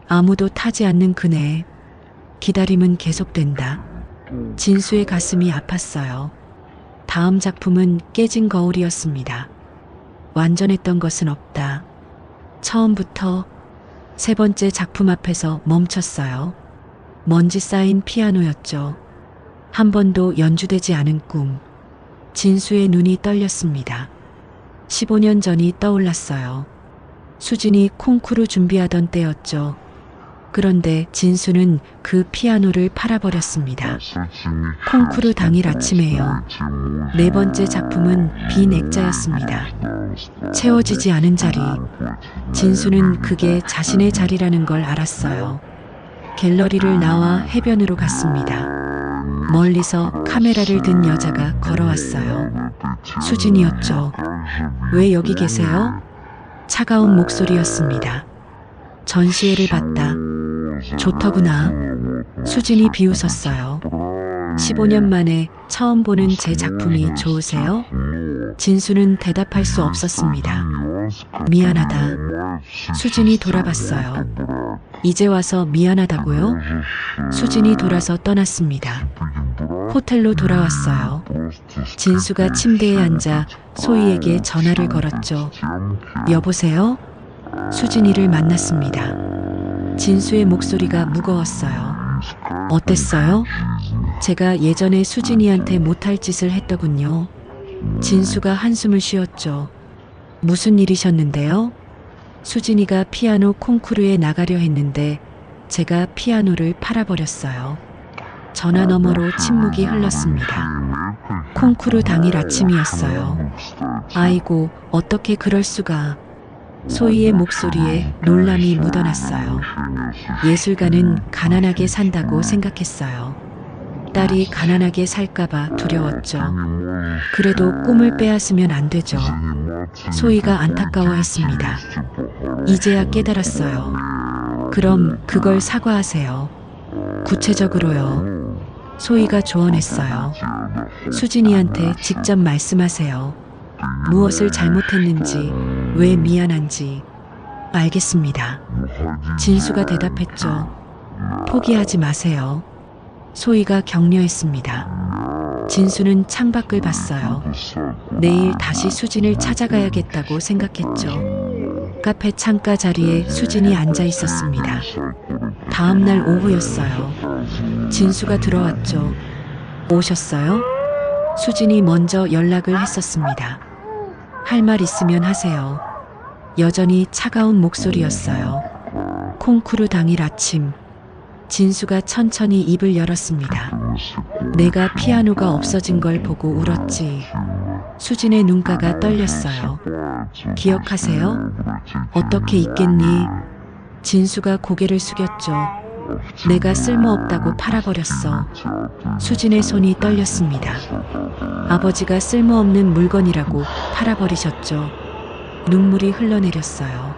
아무도 타지 않는 그네. 기다림은 계속된다. 진수의 가슴이 아팠어요. 다음 작품은 깨진 거울이었습니다. 완전했던 것은 없다. 처음부터. 세 번째 작품 앞에서 멈췄어요. 먼지 쌓인 피아노였죠. 한 번도 연주되지 않은 꿈. 진수의 눈이 떨렸습니다. 15년 전이 떠올랐어요. 수진이 콩쿠르 준비하던 때였죠. 그런데 진수는 그 피아노를 팔아버렸습니다. 콩쿠르 당일 아침에요. 네 번째 작품은 빈 액자였습니다. 채워지지 않은 자리. 진수는 그게 자신의 자리라는 걸 알았어요. 갤러리를 나와 해변으로 갔습니다. 멀리서 카메라를 든 여자가 걸어왔어요. 수진이었죠. 왜 여기 계세요? 차가운 목소리였습니다. 전시회를 봤다. 좋더구나. 수진이 비웃었어요. 15년 만에 처음 보는 제 작품이 좋으세요? 진수는 대답할 수 없었습니다. 미안하다. 수진이 돌아봤어요. 이제 와서 미안하다고요? 수진이 돌아서 떠났습니다. 호텔로 돌아왔어요. 진수가 침대에 앉아 소희에게 전화를 걸었죠. 여보세요? 수진이를 만났습니다. 진수의 목소리가 무거웠어요. 어땠어요? 제가 예전에 수진이한테 못할 짓을 했더군요. 진수가 한숨을 쉬었죠. 무슨 일이셨는데요? 수진이가 피아노 콩쿠르에 나가려 했는데 제가 피아노를 팔아버렸어요. 전화 너머로 침묵이 흘렀습니다. 콩쿠르 당일 아침이었어요. 아이고, 어떻게 그럴 수가. 소희의 목소리에 놀람이 묻어났어요. 예술가는 가난하게 산다고 생각했어요. 딸이 가난하게 살까봐 두려웠죠. 그래도 꿈을 빼앗으면 안 되죠. 소희가 안타까워했습니다. 이제야 깨달았어요. 그럼 그걸 사과하세요. 구체적으로요. 소희가 조언했어요. 수진이한테 직접 말씀하세요. 무엇을 잘못했는지, 왜 미안한지. 알겠습니다. 진수가 대답했죠. 포기하지 마세요. 소희가 격려했습니다. 진수는 창밖을 봤어요. 내일 다시 수진을 찾아가야겠다고 생각했죠. 카페 창가 자리에 수진이 앉아 있었습니다. 다음 날 오후였어요. 진수가 들어왔죠. 오셨어요? 수진이 먼저 연락을 했었습니다. 할 말 있으면 하세요. 여전히 차가운 목소리였어요. 콩쿠르 당일 아침, 진수가 천천히 입을 열었습니다. 내가 피아노가 없어진 걸 보고 울었지. 수진의 눈가가 떨렸어요. 기억하세요? 어떻게 잊겠니? 진수가 고개를 숙였죠. 내가 쓸모없다고 팔아버렸어. 수진의 손이 떨렸습니다. 아버지가 쓸모없는 물건이라고 팔아버리셨죠. 눈물이 흘러내렸어요.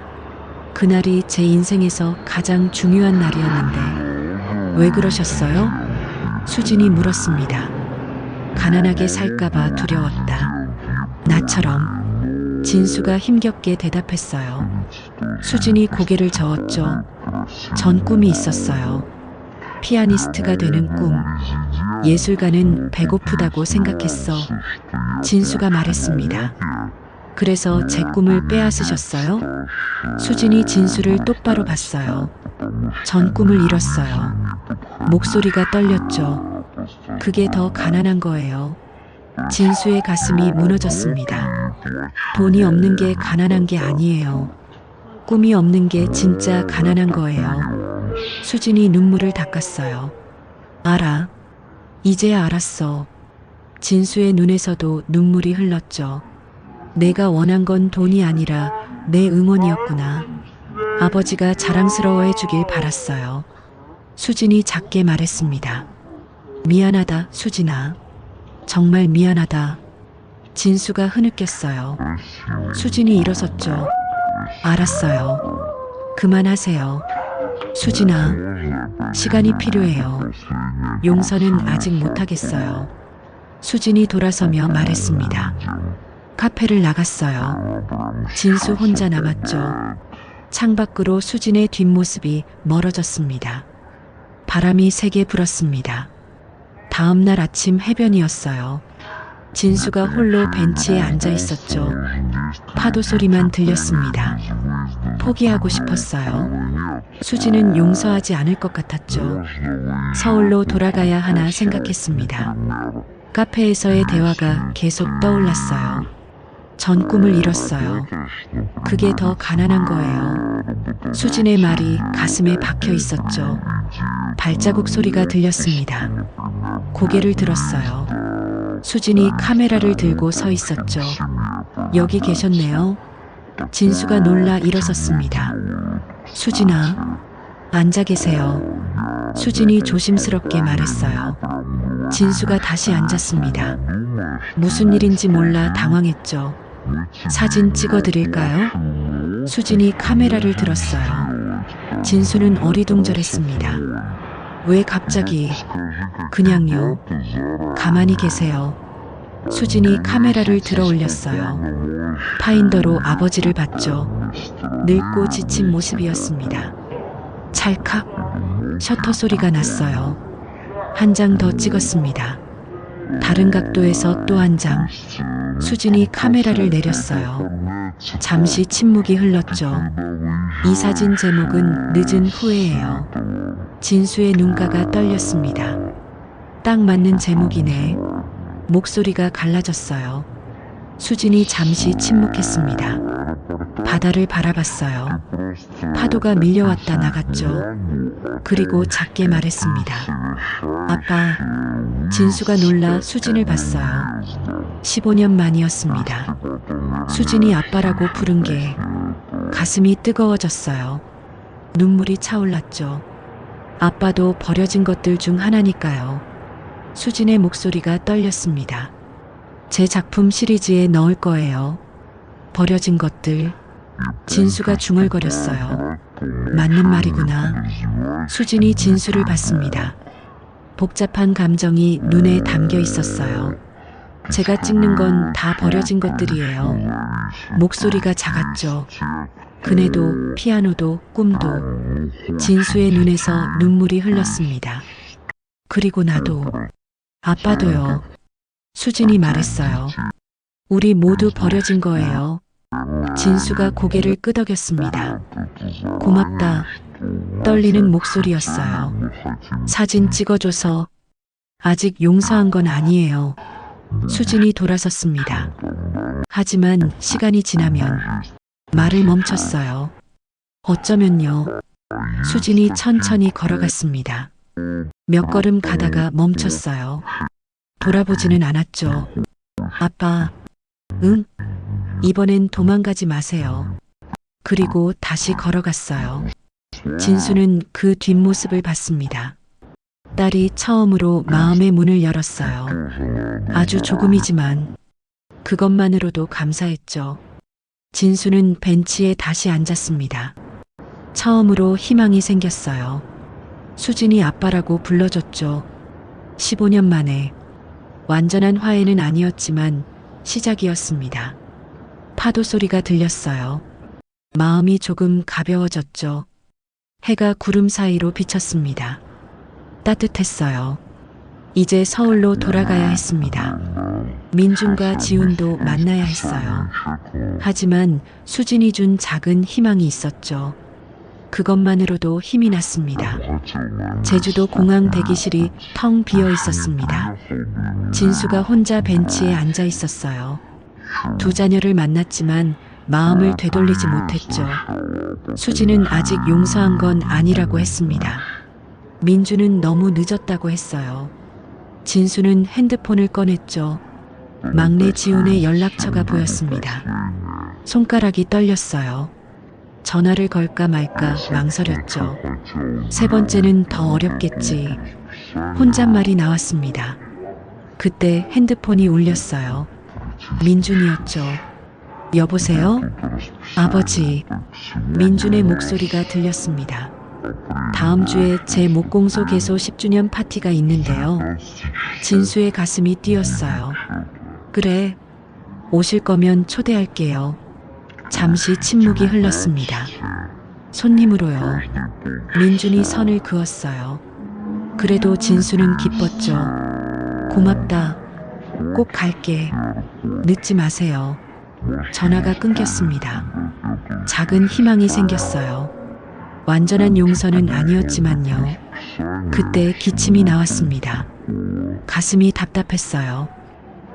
그날이 제 인생에서 가장 중요한 날이었는데 왜 그러셨어요? 수진이 물었습니다. 가난하게 살까봐 두려웠다. 나처럼. 진수가 힘겹게 대답했어요. 수진이 고개를 저었죠. 전 꿈이 있었어요. 피아니스트가 되는 꿈. 예술가는 배고프다고 생각했어. 진수가 말했습니다. 그래서 제 꿈을 빼앗으셨어요? 수진이 진수를 똑바로 봤어요. 전 꿈을 잃었어요. 목소리가 떨렸죠. 그게 더 가난한 거예요. 진수의 가슴이 무너졌습니다. 돈이 없는 게 가난한 게 아니에요. 꿈이 없는 게 진짜 가난한 거예요. 수진이 눈물을 닦았어요. 알아. 이제야 알았어. 진수의 눈에서도 눈물이 흘렀죠. 내가 원한 건 돈이 아니라 내 응원이었구나. 아버지가 자랑스러워해 주길 바랐어요. 수진이 작게 말했습니다. 미안하다, 수진아. 정말 미안하다. 진수가 흐느꼈어요. 수진이 일어섰죠. 알았어요. 그만하세요. 수진아, 시간이 필요해요. 용서는 아직 못하겠어요. 수진이 돌아서며 말했습니다. 카페를 나갔어요. 진수 혼자 남았죠. 창밖으로 수진의 뒷모습이 멀어졌습니다. 바람이 세게 불었습니다. 다음 날 아침 해변이었어요. 진수가 홀로 벤치에 앉아 있었죠. 파도 소리만 들렸습니다. 포기하고 싶었어요. 수진은 용서하지 않을 것 같았죠. 서울로 돌아가야 하나 생각했습니다. 카페에서의 대화가 계속 떠올랐어요. 전 꿈을 잃었어요. 그게 더 가난한 거예요. 수진의 말이 가슴에 박혀 있었죠. 발자국 소리가 들렸습니다. 고개를 들었어요. 수진이 카메라를 들고 서 있었죠. 여기 계셨네요. 진수가 놀라 일어섰습니다. 수진아, 앉아 계세요. 수진이 조심스럽게 말했어요. 진수가 다시 앉았습니다. 무슨 일인지 몰라 당황했죠. 사진 찍어드릴까요? 수진이 카메라를 들었어요. 진수는 어리둥절했습니다. 왜 갑자기? 그냥요. 가만히 계세요. 수진이 카메라를 들어 올렸어요. 파인더로 아버지를 봤죠. 늙고 지친 모습이었습니다. 찰칵 셔터 소리가 났어요. 한 장 더 찍었습니다. 다른 각도에서 또 한 장. 수진이 카메라를 내렸어요. 잠시 침묵이 흘렀죠. 이 사진 제목은 늦은 후회예요. 진수의 눈가가 떨렸습니다. 딱 맞는 제목이네. 목소리가 갈라졌어요. 수진이 잠시 침묵했습니다. 바다를 바라봤어요. 파도가 밀려왔다 나갔죠. 그리고 작게 말했습니다. 아빠. 진수가 놀라 수진을 봤어요. 15년 만이었습니다. 수진이 아빠라고 부른 게 가슴이 뜨거워졌어요. 눈물이 차올랐죠. 아빠도 버려진 것들 중 하나니까요. 수진의 목소리가 떨렸습니다. 제 작품 시리즈에 넣을 거예요. 버려진 것들. 진수가 중얼거렸어요. 맞는 말이구나. 수진이 진수를 봤습니다. 복잡한 감정이 눈에 담겨 있었어요. 제가 찍는 건 다 버려진 것들이에요. 목소리가 작았죠. 그네도, 피아노도, 꿈도. 진수의 눈에서 눈물이 흘렀습니다. 그리고 나도, 아빠도요. 수진이 말했어요. 우리 모두 버려진 거예요. 진수가 고개를 끄덕였습니다. 고맙다. 떨리는 목소리였어요. 사진 찍어줘서 아직 용서한 건 아니에요. 수진이 돌아섰습니다. 하지만 시간이 지나면 말을 멈췄어요. 어쩌면요. 수진이 천천히 걸어갔습니다. 몇 걸음 가다가 멈췄어요. 돌아보지는 않았죠. 아빠, 응? 이번엔 도망가지 마세요. 그리고 다시 걸어갔어요. 진수는 그 뒷모습을 봤습니다. 딸이 처음으로 마음의 문을 열었어요. 아주 조금이지만 그것만으로도 감사했죠. 진수는 벤치에 다시 앉았습니다. 처음으로 희망이 생겼어요. 수진이 아빠라고 불러줬죠. 15년 만에. 완전한 화해는 아니었지만 시작이었습니다. 파도 소리가 들렸어요. 마음이 조금 가벼워졌죠. 해가 구름 사이로 비쳤습니다. 따뜻했어요. 이제 서울로 돌아가야 했습니다. 민준과 지훈도 만나야 했어요. 하지만 수진이 준 작은 희망이 있었죠. 그것만으로도 힘이 났습니다. 제주도 공항 대기실이 텅 비어 있었습니다. 진수가 혼자 벤치에 앉아 있었어요. 두 자녀를 만났지만 마음을 되돌리지 못했죠. 수진은 아직 용서한 건 아니라고 했습니다. 민주는 너무 늦었다고 했어요. 진수는 핸드폰을 꺼냈죠. 막내 지훈의 연락처가 보였습니다. 손가락이 떨렸어요. 전화를 걸까 말까 망설였죠. 세 번째는 더 어렵겠지. 혼잣말이 나왔습니다. 그때 핸드폰이 울렸어요. 민준이었죠. 여보세요? 아버지. 민준의 목소리가 들렸습니다. 다음 주에 제 목공소 개소 10주년 파티가 있는데요. 진수의 가슴이 뛰었어요. 그래. 오실 거면 초대할게요. 잠시 침묵이 흘렀습니다. 손님으로요. 민준이 선을 그었어요. 그래도 진수는 기뻤죠. 고맙다. 꼭 갈게. 늦지 마세요. 전화가 끊겼습니다. 작은 희망이 생겼어요. 완전한 용서는 아니었지만요. 그때 기침이 나왔습니다. 가슴이 답답했어요.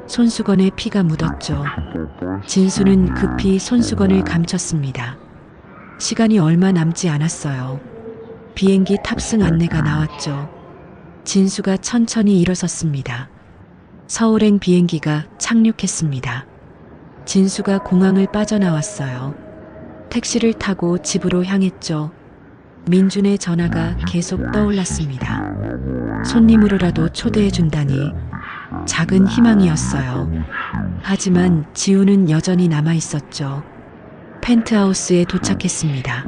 손수건에 피가 묻었죠. 진수는 급히 손수건을 감췄습니다. 시간이 얼마 남지 않았어요. 비행기 탑승 안내가 나왔죠. 진수가 천천히 일어섰습니다. 서울행 비행기가 착륙했습니다. 진수가 공항을 빠져나왔어요. 택시를 타고 집으로 향했죠. 민준의 전화가 계속 떠올랐습니다. 손님으로라도 초대해 준다니 작은 희망이었어요. 하지만 지우는 여전히 남아 있었죠. 펜트하우스에 도착했습니다.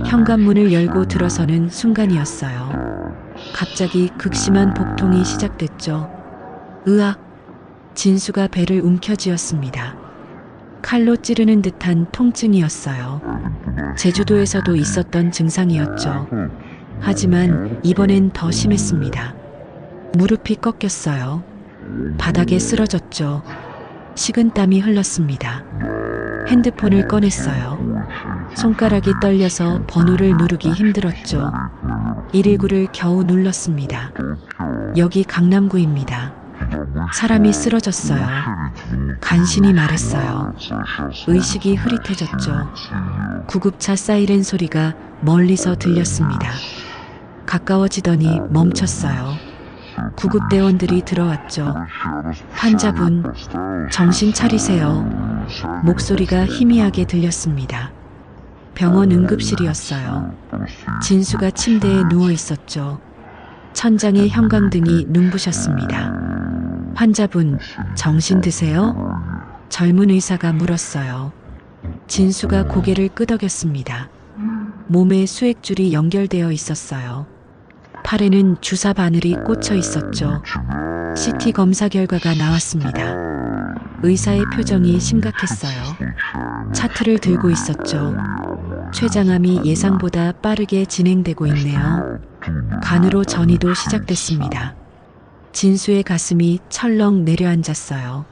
현관문을 열고 들어서는 순간이었어요. 갑자기 극심한 복통이 시작됐죠. 으악! 진수가 배를 움켜쥐었습니다. 칼로 찌르는 듯한 통증이었어요. 제주도에서도 있었던 증상이었죠. 하지만 이번엔 더 심했습니다. 무릎이 꺾였어요. 바닥에 쓰러졌죠. 식은땀이 흘렀습니다. 핸드폰을 꺼냈어요. 손가락이 떨려서 번호를 누르기 힘들었죠. 119를 겨우 눌렀습니다. 여기 강남구입니다. 사람이 쓰러졌어요. 간신히 말했어요. 의식이 흐릿해졌죠. 구급차 사이렌 소리가 멀리서 들렸습니다. 가까워지더니 멈췄어요. 구급대원들이 들어왔죠. 환자분, 정신 차리세요. 목소리가 희미하게 들렸습니다. 병원 응급실이었어요. 진수가 침대에 누워 있었죠. 천장에 형광등이 눈부셨습니다. 환자분, 정신 드세요? 젊은 의사가 물었어요. 진수가 고개를 끄덕였습니다. 몸에 수액줄이 연결되어 있었어요. 팔에는 주사 바늘이 꽂혀 있었죠. CT 검사 결과가 나왔습니다. 의사의 표정이 심각했어요. 차트를 들고 있었죠. 췌장암이 예상보다 빠르게 진행되고 있네요. 간으로 전이도 시작됐습니다. 진수의 가슴이 철렁 내려앉았어요.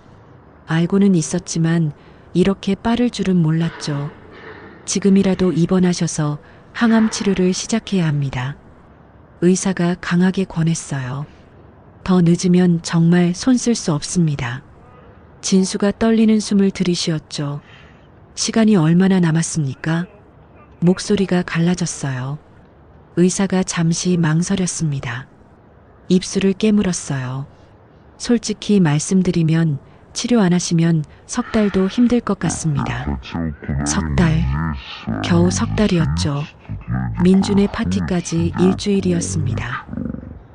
알고는 있었지만 이렇게 빠를 줄은 몰랐죠. 지금이라도 입원하셔서 항암 치료를 시작해야 합니다. 의사가 강하게 권했어요. 더 늦으면 정말 손 쓸 수 없습니다. 진수가 떨리는 숨을 들이쉬었죠. 시간이 얼마나 남았습니까? 목소리가 갈라졌어요. 의사가 잠시 망설였습니다. 입술을 깨물었어요. 솔직히 말씀드리면 치료 안 하시면 석 달도 힘들 것 같습니다. 석 달. 겨우 석 달이었죠. 민준의 파티까지 일주일이었습니다.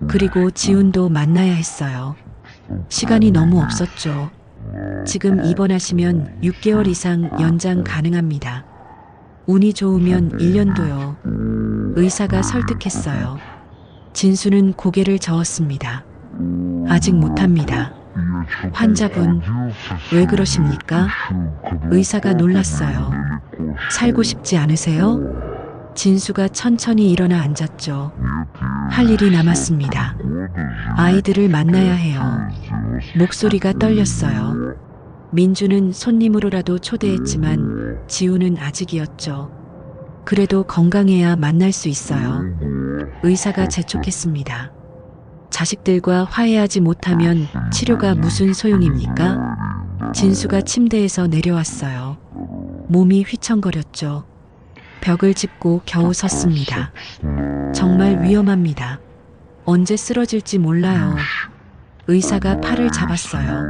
그리고 지훈도 만나야 했어요. 시간이 너무 없었죠. 지금 입원하시면 6개월 이상 연장 가능합니다. 운이 좋으면 1년도요. 의사가 설득했어요. 진수는 고개를 저었습니다. 아직 못합니다. 환자분, 왜 그러십니까? 의사가 놀랐어요. 살고 싶지 않으세요? 진수가 천천히 일어나 앉았죠. 할 일이 남았습니다. 아이들을 만나야 해요. 목소리가 떨렸어요. 민주는 손님으로라도 초대했지만 지우는 아직이었죠. 그래도 건강해야 만날 수 있어요. 의사가 재촉했습니다. 자식들과 화해하지 못하면 치료가 무슨 소용입니까? 진수가 침대에서 내려왔어요. 몸이 휘청거렸죠. 벽을 짚고 겨우 섰습니다. 정말 위험합니다. 언제 쓰러질지 몰라요. 의사가 팔을 잡았어요.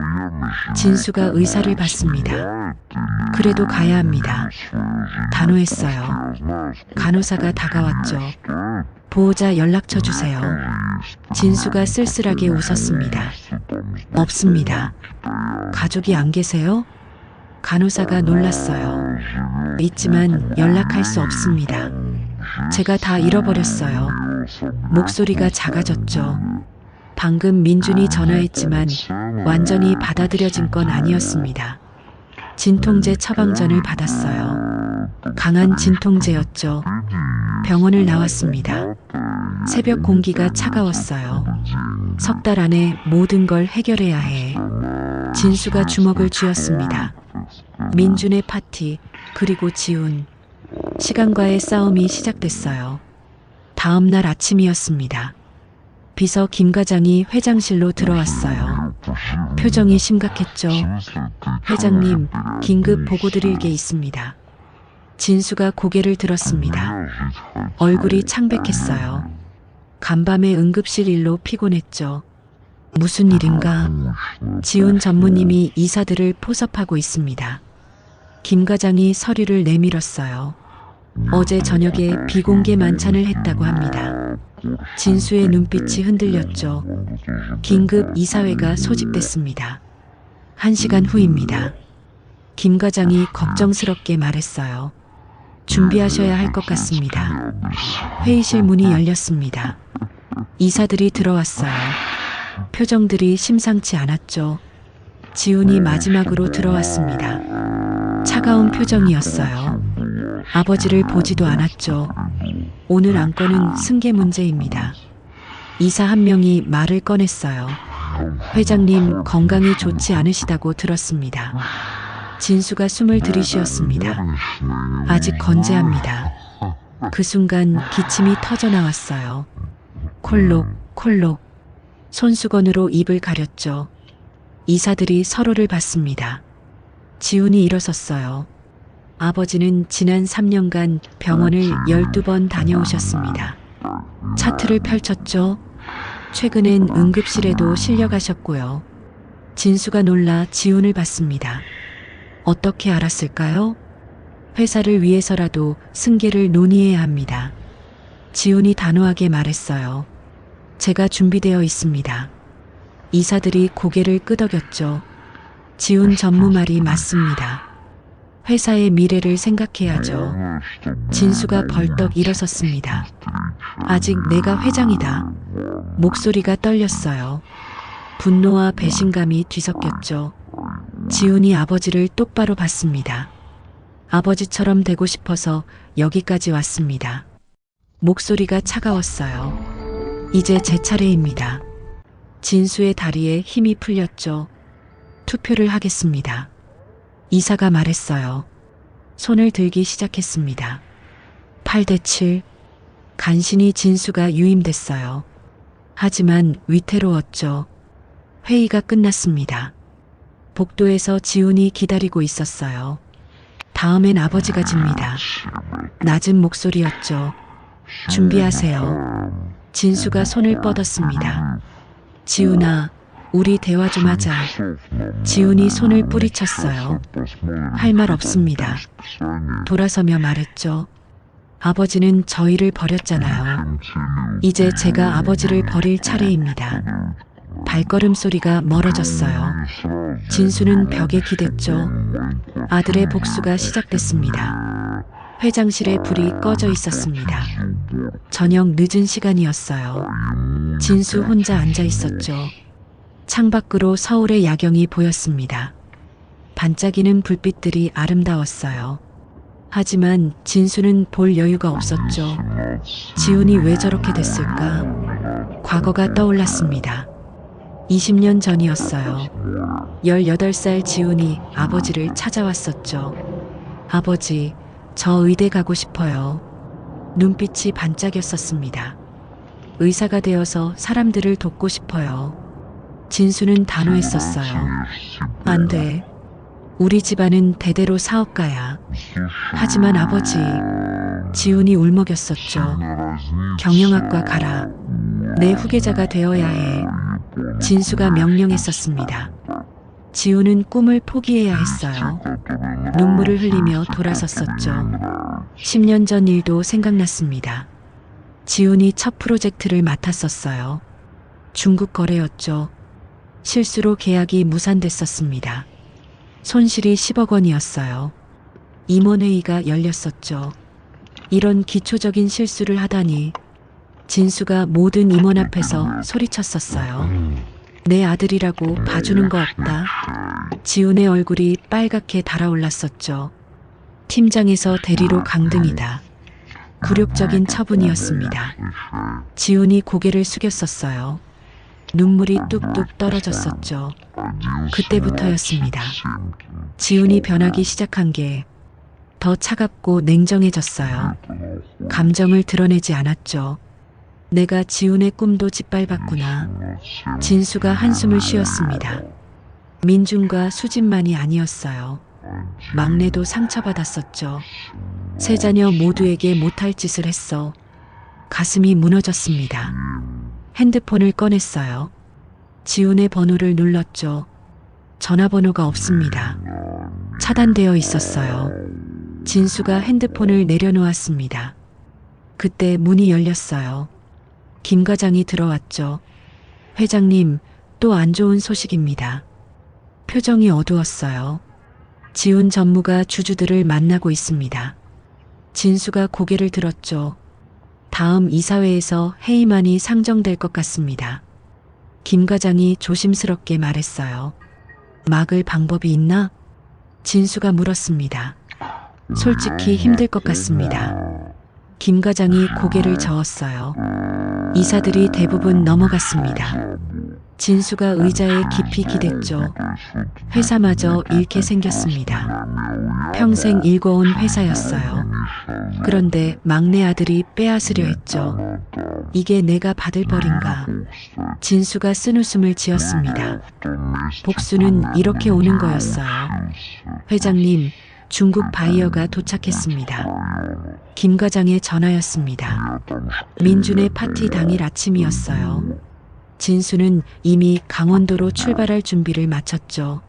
진수가 의사를 봤습니다. 그래도 가야 합니다. 단호했어요. 간호사가 다가왔죠. 보호자 연락처 주세요. 진수가 쓸쓸하게 웃었습니다. 없습니다. 가족이 안 계세요? 간호사가 놀랐어요. 있지만 연락할 수 없습니다. 제가 다 잃어버렸어요. 목소리가 작아졌죠. 방금 민준이 전화했지만 완전히 받아들여진 건 아니었습니다. 진통제 처방전을 받았어요. 강한 진통제였죠. 병원을 나왔습니다. 새벽 공기가 차가웠어요. 석 달 안에 모든 걸 해결해야 해. 진수가 주먹을 쥐었습니다. 민준의 파티, 그리고 지훈. 시간과의 싸움이 시작됐어요. 다음 날 아침이었습니다. 비서 김 과장이 회장실로 들어왔어요. 표정이 심각했죠. 회장님, 긴급 보고 드릴 게 있습니다. 진수가 고개를 들었습니다. 얼굴이 창백했어요. 간밤에 응급실 일로 피곤했죠. 무슨 일인가? 지훈 전무님이 이사들을 포섭하고 있습니다. 김 과장이 서류를 내밀었어요. 어제 저녁에 비공개 만찬을 했다고 합니다. 진수의 눈빛이 흔들렸죠. 긴급 이사회가 소집됐습니다. 1시간 후입니다. 김 과장이 걱정스럽게 말했어요. 준비하셔야 할 것 같습니다. 회의실 문이 열렸습니다. 이사들이 들어왔어요. 표정들이 심상치 않았죠. 지훈이 마지막으로 들어왔습니다. 차가운 표정이었어요. 아버지를 보지도 않았죠. 오늘 안건은 승계 문제입니다. 이사 한 명이 말을 꺼냈어요. 회장님 건강이 좋지 않으시다고 들었습니다. 진수가 숨을 들이쉬었습니다. 아직 건재합니다. 그 순간 기침이 터져 나왔어요. 콜록, 콜록. 손수건으로 입을 가렸죠. 이사들이 서로를 봤습니다. 지훈이 일어섰어요. 아버지는 지난 3년간 병원을 12번 다녀오셨습니다. 차트를 펼쳤죠. 최근엔 응급실에도 실려가셨고요. 진수가 놀라 지훈을 봤습니다. 어떻게 알았을까요? 회사를 위해서라도 승계를 논의해야 합니다. 지훈이 단호하게 말했어요. 제가 준비되어 있습니다. 이사들이 고개를 끄덕였죠. 지훈 전무 말이 맞습니다. 회사의 미래를 생각해야죠. 진수가 벌떡 일어섰습니다. 아직 내가 회장이다. 목소리가 떨렸어요. 분노와 배신감이 뒤섞였죠. 지훈이 아버지를 똑바로 봤습니다. 아버지처럼 되고 싶어서 여기까지 왔습니다. 목소리가 차가웠어요. 이제 제 차례입니다. 진수의 다리에 힘이 풀렸죠. 투표를 하겠습니다. 이사가 말했어요. 손을 들기 시작했습니다. 8대 7. 간신히 진수가 유임됐어요. 하지만 위태로웠죠. 회의가 끝났습니다. 복도에서 지훈이 기다리고 있었어요. 다음엔 아버지가 집니다. 낮은 목소리였죠. 준비하세요. 진수가 손을 뻗었습니다. 지훈아, 우리 대화 좀 하자. 지훈이 손을 뿌리쳤어요. 할 말 없습니다. 돌아서며 말했죠. 아버지는 저희를 버렸잖아요. 이제 제가 아버지를 버릴 차례입니다. 발걸음 소리가 멀어졌어요. 진수는 벽에 기댔죠. 아들의 복수가 시작됐습니다. 회장실에 불이 꺼져 있었습니다. 저녁 늦은 시간이었어요. 진수 혼자 앉아 있었죠. 창밖으로 서울의 야경이 보였습니다. 반짝이는 불빛들이 아름다웠어요. 하지만 진수는 볼 여유가 없었죠. 지훈이 왜 저렇게 됐을까? 과거가 떠올랐습니다. 20년 전이었어요. 18살 지훈이 아버지를 찾아왔었죠. 아버지, 저 의대 가고 싶어요. 눈빛이 반짝였었습니다. 의사가 되어서 사람들을 돕고 싶어요. 진수는 단호했었어요. 안 돼. 우리 집안은 대대로 사업가야. 하지만 아버지, 지훈이 울먹였었죠. 경영학과 가라. 내 후계자가 되어야 해. 진수가 명령했었습니다. 지훈은 꿈을 포기해야 했어요. 눈물을 흘리며 돌아섰었죠. 10년 전 일도 생각났습니다. 지훈이 첫 프로젝트를 맡았었어요. 중국 거래였죠. 실수로 계약이 무산됐었습니다. 손실이 10억 원이었어요. 임원회의가 열렸었죠. 이런 기초적인 실수를 하다니. 진수가 모든 임원 앞에서 소리쳤었어요. 내 아들이라고 봐주는 거 없다. 지훈의 얼굴이 빨갛게 달아올랐었죠. 팀장에서 대리로 강등이다. 굴욕적인 처분이었습니다. 지훈이 고개를 숙였었어요. 눈물이 뚝뚝 떨어졌었죠. 그때부터였습니다. 지훈이 변하기 시작한 게 더 차갑고 냉정해졌어요. 감정을 드러내지 않았죠. 내가 지훈의 꿈도 짓밟았구나. 진수가 한숨을 쉬었습니다. 민준과 수진만이 아니었어요. 막내도 상처받았었죠. 세 자녀 모두에게 못할 짓을 했어. 가슴이 무너졌습니다. 핸드폰을 꺼냈어요. 지훈의 번호를 눌렀죠. 전화번호가 없습니다. 차단되어 있었어요. 진수가 핸드폰을 내려놓았습니다. 그때 문이 열렸어요. 김 과장이 들어왔죠. 회장님, 또 안 좋은 소식입니다. 표정이 어두웠어요. 지훈 전무가 주주들을 만나고 있습니다. 진수가 고개를 들었죠. 다음 이사회에서 해임안이 상정될 것 같습니다. 김 과장이 조심스럽게 말했어요. 막을 방법이 있나? 진수가 물었습니다. 솔직히 힘들 것 같습니다. 김 과장이 고개를 저었어요. 이사들이 대부분 넘어갔습니다. 진수가 의자에 깊이 기댔죠. 회사마저 잃게 생겼습니다. 평생 일궈온 회사였어요. 그런데 막내 아들이 빼앗으려 했죠. 이게 내가 받을 벌인가. 진수가 쓴웃음을 지었습니다. 복수는 이렇게 오는 거였어요. 회장님, 중국 바이어가 도착했습니다. 김 과장의 전화였습니다. 민준의 파티 당일 아침이었어요. 진수는 이미 강원도로 출발할 준비를 마쳤죠.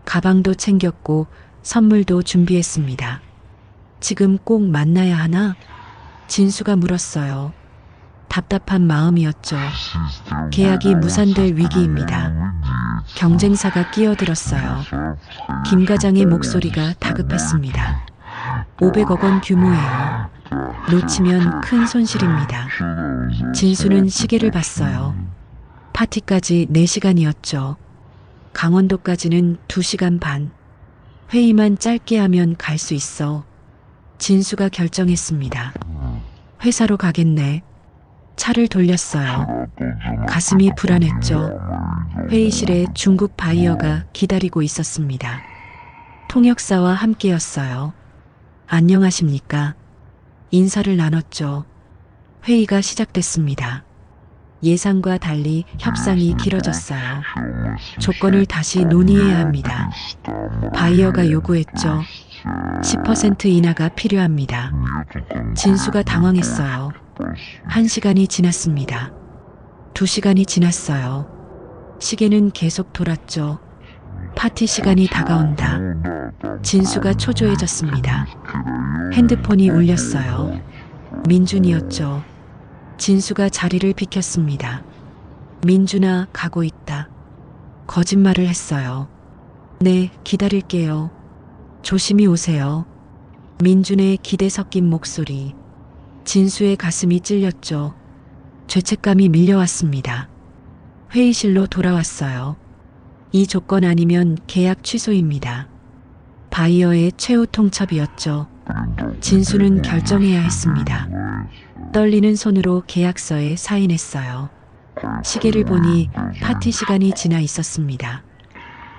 가방도 챙겼고 선물도 준비했습니다. 지금 꼭 만나야 하나? 진수가 물었어요. 답답한 마음이었죠. 계약이 무산될 위기입니다. 경쟁사가 끼어들었어요. 김 과장의 목소리가 다급했습니다. 500억 원 규모예요. 놓치면 큰 손실입니다. 진수는 시계를 봤어요. 파티까지 4시간이었죠. 강원도까지는 2시간 반. 회의만 짧게 하면 갈 수 있어. 진수가 결정했습니다. 회사로 가겠네. 차를 돌렸어요. 가슴이 불안했죠. 회의실에 중국 바이어가 기다리고 있었습니다. 통역사와 함께였어요. 안녕하십니까? 인사를 나눴죠. 회의가 시작됐습니다. 예상과 달리 협상이 길어졌어요. 조건을 다시 논의해야 합니다. 바이어가 요구했죠. 10% 인하가 필요합니다. 진수가 당황했어요. 1시간이 지났습니다. 2시간이 지났어요. 시계는 계속 돌았죠. 파티 시간이 다가온다. 진수가 초조해졌습니다. 핸드폰이 울렸어요. 민준이었죠. 진수가 자리를 비켰습니다. 민준아, 가고 있다. 거짓말을 했어요. 네, 기다릴게요. 조심히 오세요. 민준의 기대 섞인 목소리. 진수의 가슴이 찔렸죠. 죄책감이 밀려왔습니다. 회의실로 돌아왔어요. 이 조건 아니면 계약 취소입니다. 바이어의 최후 통첩이었죠. 진수는 결정해야 했습니다. 떨리는 손으로 계약서에 사인했어요. 시계를 보니 파티 시간이 지나 있었습니다.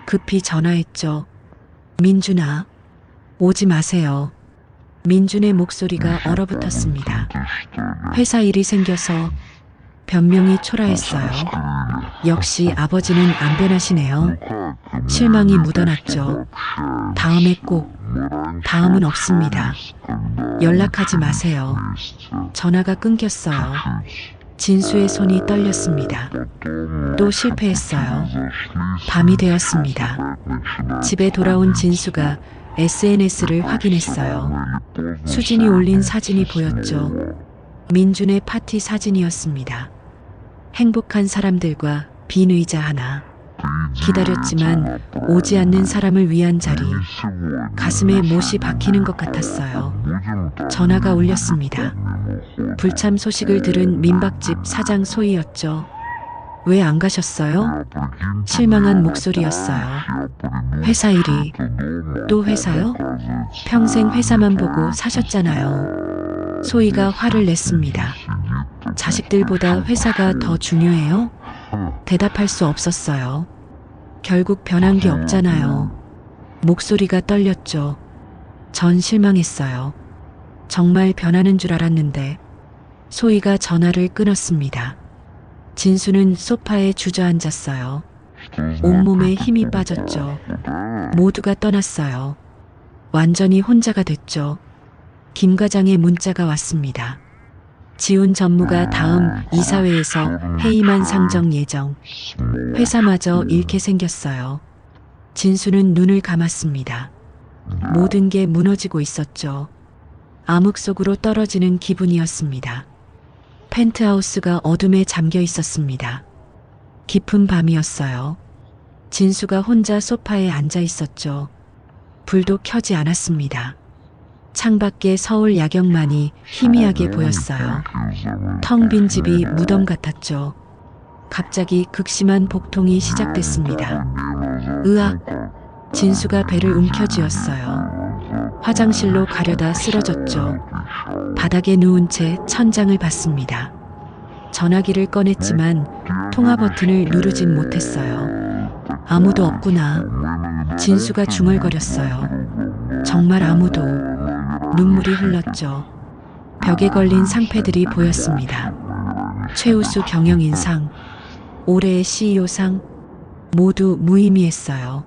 급히 전화했죠. 민준아, 오지 마세요. 민준의 목소리가 얼어붙었습니다. 회사 일이 생겨서 변명이 초라했어요. 역시 아버지는 안 변하시네요. 실망이 묻어났죠. 다음에 꼭. 다음은 없습니다. 연락하지 마세요. 전화가 끊겼어요. 진수의 손이 떨렸습니다. 또 실패했어요. 밤이 되었습니다. 집에 돌아온 진수가 SNS를 확인했어요. 수진이 올린 사진이 보였죠. 민준의 파티 사진이었습니다. 행복한 사람들과 빈 의자 하나. 기다렸지만 오지 않는 사람을 위한 자리. 가슴에 못이 박히는 것 같았어요. 전화가 울렸습니다. 불참 소식을 들은 민박집 사장 소희였죠. 왜 안 가셨어요? 실망한 목소리였어요. 회사 일이. 또 회사요? 평생 회사만 보고 사셨잖아요. 소희가 화를 냈습니다. 자식들보다 회사가 더 중요해요? 대답할 수 없었어요. 결국 변한 게 없잖아요. 목소리가 떨렸죠. 전 실망했어요. 정말 변하는 줄 알았는데. 소희가 전화를 끊었습니다. 진수는 소파에 주저앉았어요. 온몸에 힘이 빠졌죠. 모두가 떠났어요. 완전히 혼자가 됐죠. 김 과장의 문자가 왔습니다. 지훈 전무가 다음 이사회에서 회의만 상정 예정. 회사마저 잃게 생겼어요. 진수는 눈을 감았습니다. 모든 게 무너지고 있었죠. 암흑 속으로 떨어지는 기분이었습니다. 펜트하우스가 어둠에 잠겨 있었습니다. 깊은 밤이었어요. 진수가 혼자 소파에 앉아 있었죠. 불도 켜지 않았습니다. 창밖에 서울 야경만이 희미하게 보였어요. 텅 빈 집이 무덤 같았죠. 갑자기 극심한 복통이 시작됐습니다. 으악! 진수가 배를 움켜쥐었어요. 화장실로 가려다 쓰러졌죠. 바닥에 누운 채 천장을 봤습니다. 전화기를 꺼냈지만 통화 버튼을 누르진 못했어요. 아무도 없구나. 진수가 중얼거렸어요. 정말 아무도. 눈물이 흘렀죠. 벽에 걸린 상패들이 보였습니다. 최우수 경영인상, 올해의 CEO상, 모두 무의미했어요.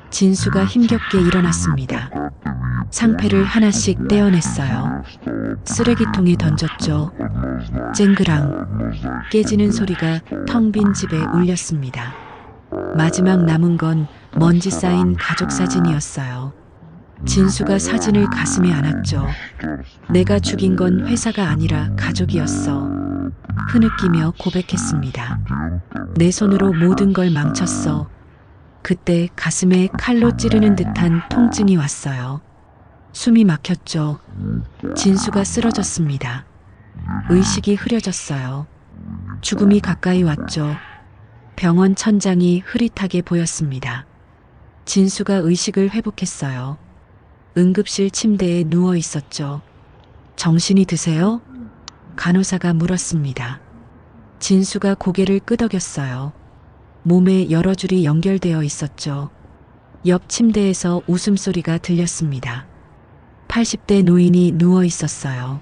진수가 힘겹게 일어났습니다. 상패를 하나씩 떼어냈어요. 쓰레기통에 던졌죠. 쨍그랑 깨지는 소리가 텅 빈 집에 울렸습니다. 마지막 남은 건 먼지 쌓인 가족 사진이었어요. 진수가 사진을 가슴에 안았죠. 내가 죽인 건 회사가 아니라 가족이었어. 흐느끼며 고백했습니다. 내 손으로 모든 걸 망쳤어. 그때 가슴에 칼로 찌르는 듯한 통증이 왔어요. 숨이 막혔죠. 진수가 쓰러졌습니다. 의식이 흐려졌어요. 죽음이 가까이 왔죠. 병원 천장이 흐릿하게 보였습니다. 진수가 의식을 회복했어요. 응급실 침대에 누워 있었죠. 정신이 드세요? 간호사가 물었습니다. 진수가 고개를 끄덕였어요. 몸에 여러 줄이 연결되어 있었죠. 옆 침대에서 웃음소리가 들렸습니다. 80대 노인이 누워 있었어요.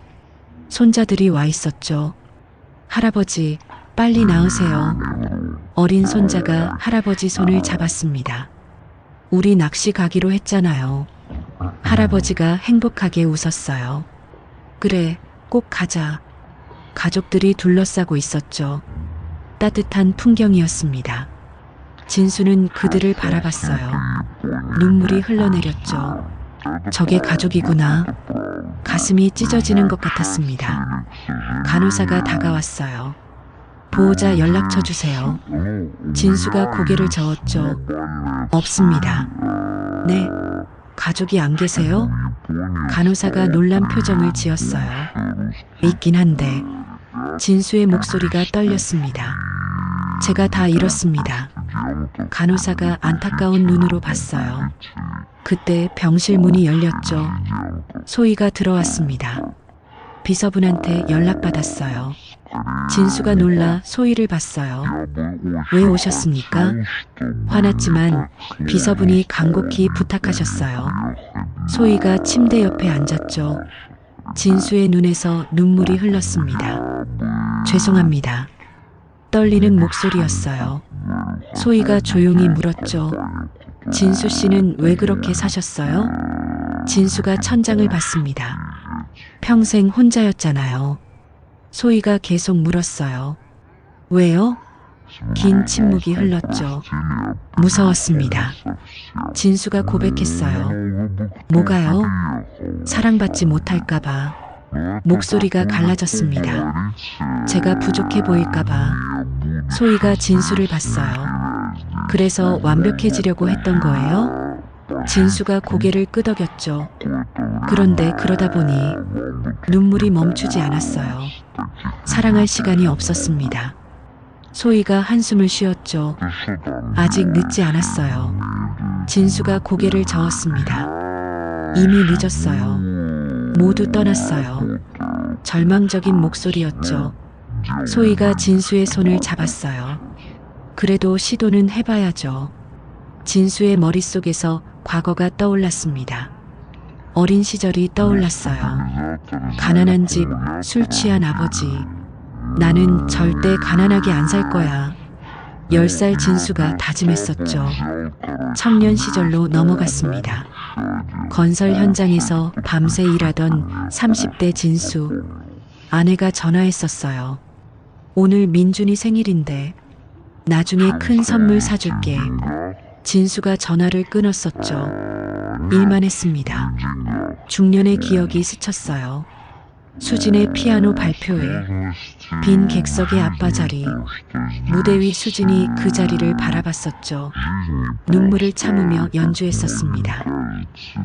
손자들이 와 있었죠. 할아버지, 빨리 나으세요. 어린 손자가 할아버지 손을 잡았습니다. 우리 낚시 가기로 했잖아요. 할아버지가 행복하게 웃었어요. 그래, 꼭 가자. 가족들이 둘러싸고 있었죠. 따뜻한 풍경이었습니다. 진수는 그들을 바라봤어요. 눈물이 흘러내렸죠. 저게 가족이구나. 가슴이 찢어지는 것 같았습니다. 간호사가 다가왔어요. 보호자 연락처 주세요. 진수가 고개를 저었죠. 없습니다. 네, 가족이 안 계세요? 간호사가 놀란 표정을 지었어요. 있긴 한데 진수의 목소리가 떨렸습니다. 제가 다 잃었습니다. 간호사가 안타까운 눈으로 봤어요. 그때 병실 문이 열렸죠. 소희가 들어왔습니다. 비서분한테 연락받았어요. 진수가 놀라 소희를 봤어요. 왜 오셨습니까? 화났지만 비서분이 간곡히 부탁하셨어요. 소희가 침대 옆에 앉았죠. 진수의 눈에서 눈물이 흘렀습니다. 죄송합니다. 떨리는 목소리였어요. 소희가 조용히 물었죠. 진수 씨는 왜 그렇게 사셨어요? 진수가 천장을 봤습니다. 평생 혼자였잖아요. 소희가 계속 물었어요. 왜요? 긴 침묵이 흘렀죠. 무서웠습니다. 진수가 고백했어요. 뭐가요? 사랑받지 못할까봐. 목소리가 갈라졌습니다. 제가 부족해 보일까봐. 소희가 진수를 봤어요. 그래서 완벽해지려고 했던 거예요? 진수가 고개를 끄덕였죠. 그런데 그러다 보니 눈물이 멈추지 않았어요. 사랑할 시간이 없었습니다. 소희가 한숨을 쉬었죠. 아직 늦지 않았어요. 진수가 고개를 저었습니다. 이미 늦었어요. 모두 떠났어요. 절망적인 목소리였죠. 소희가 진수의 손을 잡았어요. 그래도 시도는 해봐야죠. 진수의 머릿속에서 과거가 떠올랐습니다. 어린 시절이 떠올랐어요. 가난한 집, 술 취한 아버지. 나는 절대 가난하게 안 살 거야. 10살 진수가 다짐했었죠. 청년 시절로 넘어갔습니다. 건설 현장에서 밤새 일하던 30대 진수. 아내가 전화했었어요. 오늘 민준이 생일인데 나중에 큰 선물 사줄게. 진수가 전화를 끊었었죠. 일만 했습니다. 중년의 기억이 스쳤어요. 수진의 피아노 발표회, 빈 객석의 아빠 자리, 무대 위 수진이 그 자리를 바라봤었죠. 눈물을 참으며 연주했었습니다.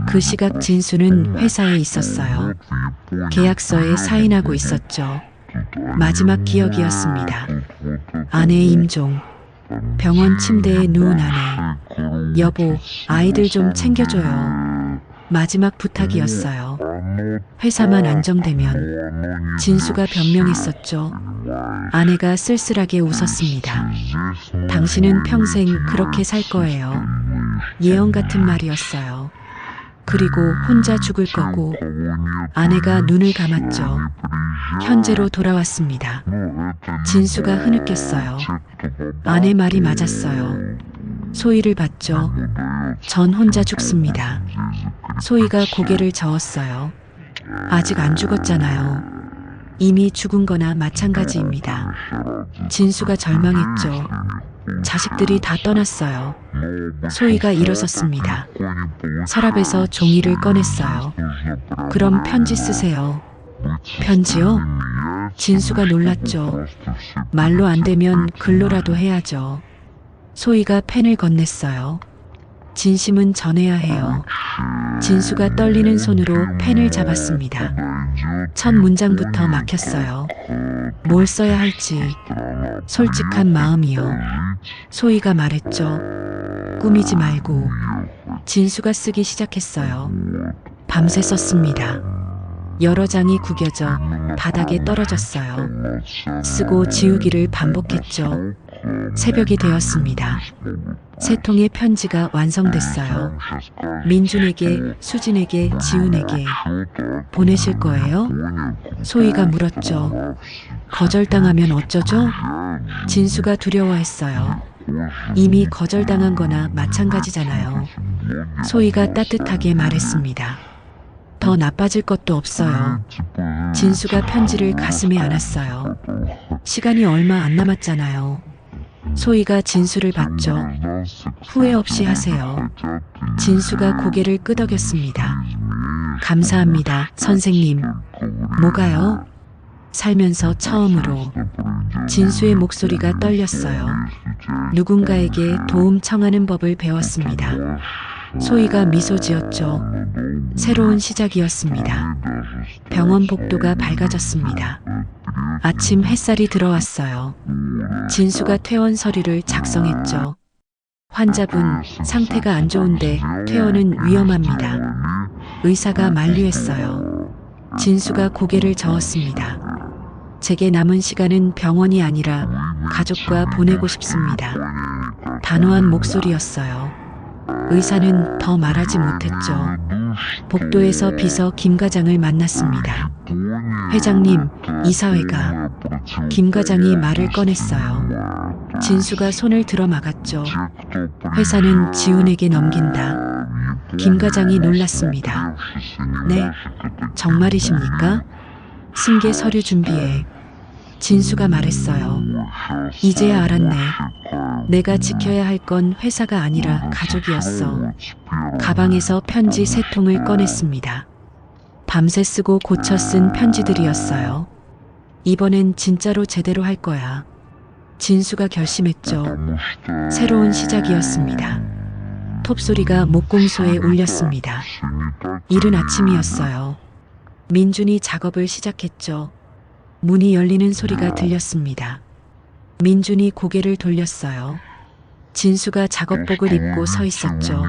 그 시각 진수는 회사에 있었어요. 계약서에 사인하고 있었죠. 마지막 기억이었습니다. 아내 임종, 병원 침대에 누운 아내. 여보, 아이들 좀 챙겨줘요. 마지막 부탁이었어요. 회사만 안정되면. 진수가 변명했었죠. 아내가 쓸쓸하게 웃었습니다. 당신은 평생 그렇게 살 거예요. 예언 같은 말이었어요. 그리고 혼자 죽을 거고. 아내가 눈을 감았죠. 현재로 돌아왔습니다. 진수가 흐느꼈어요. 아내 말이 맞았어요. 소희를 봤죠. 전 혼자 죽습니다. 소희가 고개를 저었어요. 아직 안 죽었잖아요. 이미 죽은 거나 마찬가지입니다. 진수가 절망했죠. 자식들이 다 떠났어요. 소희가 일어섰습니다. 서랍에서 종이를 꺼냈어요. 그럼 편지 쓰세요. 편지요? 진수가 놀랐죠. 말로 안 되면 글로라도 해야죠. 소희가 펜을 건넸어요. 진심은 전해야 해요. 진수가 떨리는 손으로 펜을 잡았습니다. 첫 문장부터 막혔어요. 뭘 써야 할지. 솔직한 마음이요. 소희가 말했죠. 꾸미지 말고. 진수가 쓰기 시작했어요. 밤새 썼습니다. 여러 장이 구겨져 바닥에 떨어졌어요. 쓰고 지우기를 반복했죠. 새벽이 되었습니다. 세 통의 편지가 완성됐어요. 민준에게, 수진에게, 지훈에게 보내실 거예요? 소희가 물었죠. 거절당하면 어쩌죠? 진수가 두려워했어요. 이미 거절당한 거나 마찬가지잖아요. 소희가 따뜻하게 말했습니다. 더 나빠질 것도 없어요. 진수가 편지를 가슴에 안았어요. 시간이 얼마 안 남았잖아요. 소희가 진수를 봤죠. 후회 없이 하세요. 진수가 고개를 끄덕였습니다. 감사합니다, 선생님. 뭐가요? 살면서 처음으로. 진수의 목소리가 떨렸어요. 누군가에게 도움 청하는 법을 배웠습니다. 소희가 미소 지었죠. 새로운 시작이었습니다. 병원 복도가 밝아졌습니다. 아침 햇살이 들어왔어요. 진수가 퇴원 서류를 작성했죠. 환자분, 상태가 안 좋은데 퇴원은 위험합니다. 의사가 만류했어요. 진수가 고개를 저었습니다. 제게 남은 시간은 병원이 아니라 가족과 보내고 싶습니다. 단호한 목소리였어요. 의사는 더 말하지 못했죠. 복도에서 비서 김 과장을 만났습니다. 회장님, 이사회가. 김 과장이 말을 꺼냈어요. 진수가 손을 들어 막았죠. 회사는 지훈에게 넘긴다. 김 과장이 놀랐습니다. 네? 정말이십니까? 승계 서류 준비해. 진수가 말했어요. 이제야 알았네. 내가 지켜야 할 건 회사가 아니라 가족이었어. 가방에서 편지 3통을 꺼냈습니다. 밤새 쓰고 고쳐 쓴 편지들이었어요. 이번엔 진짜로 제대로 할 거야. 진수가 결심했죠. 새로운 시작이었습니다. 톱소리가 목공소에 울렸습니다. 이른 아침이었어요. 민준이 작업을 시작했죠. 문이 열리는 소리가 들렸습니다. 민준이 고개를 돌렸어요. 진수가 작업복을 입고 서 있었죠.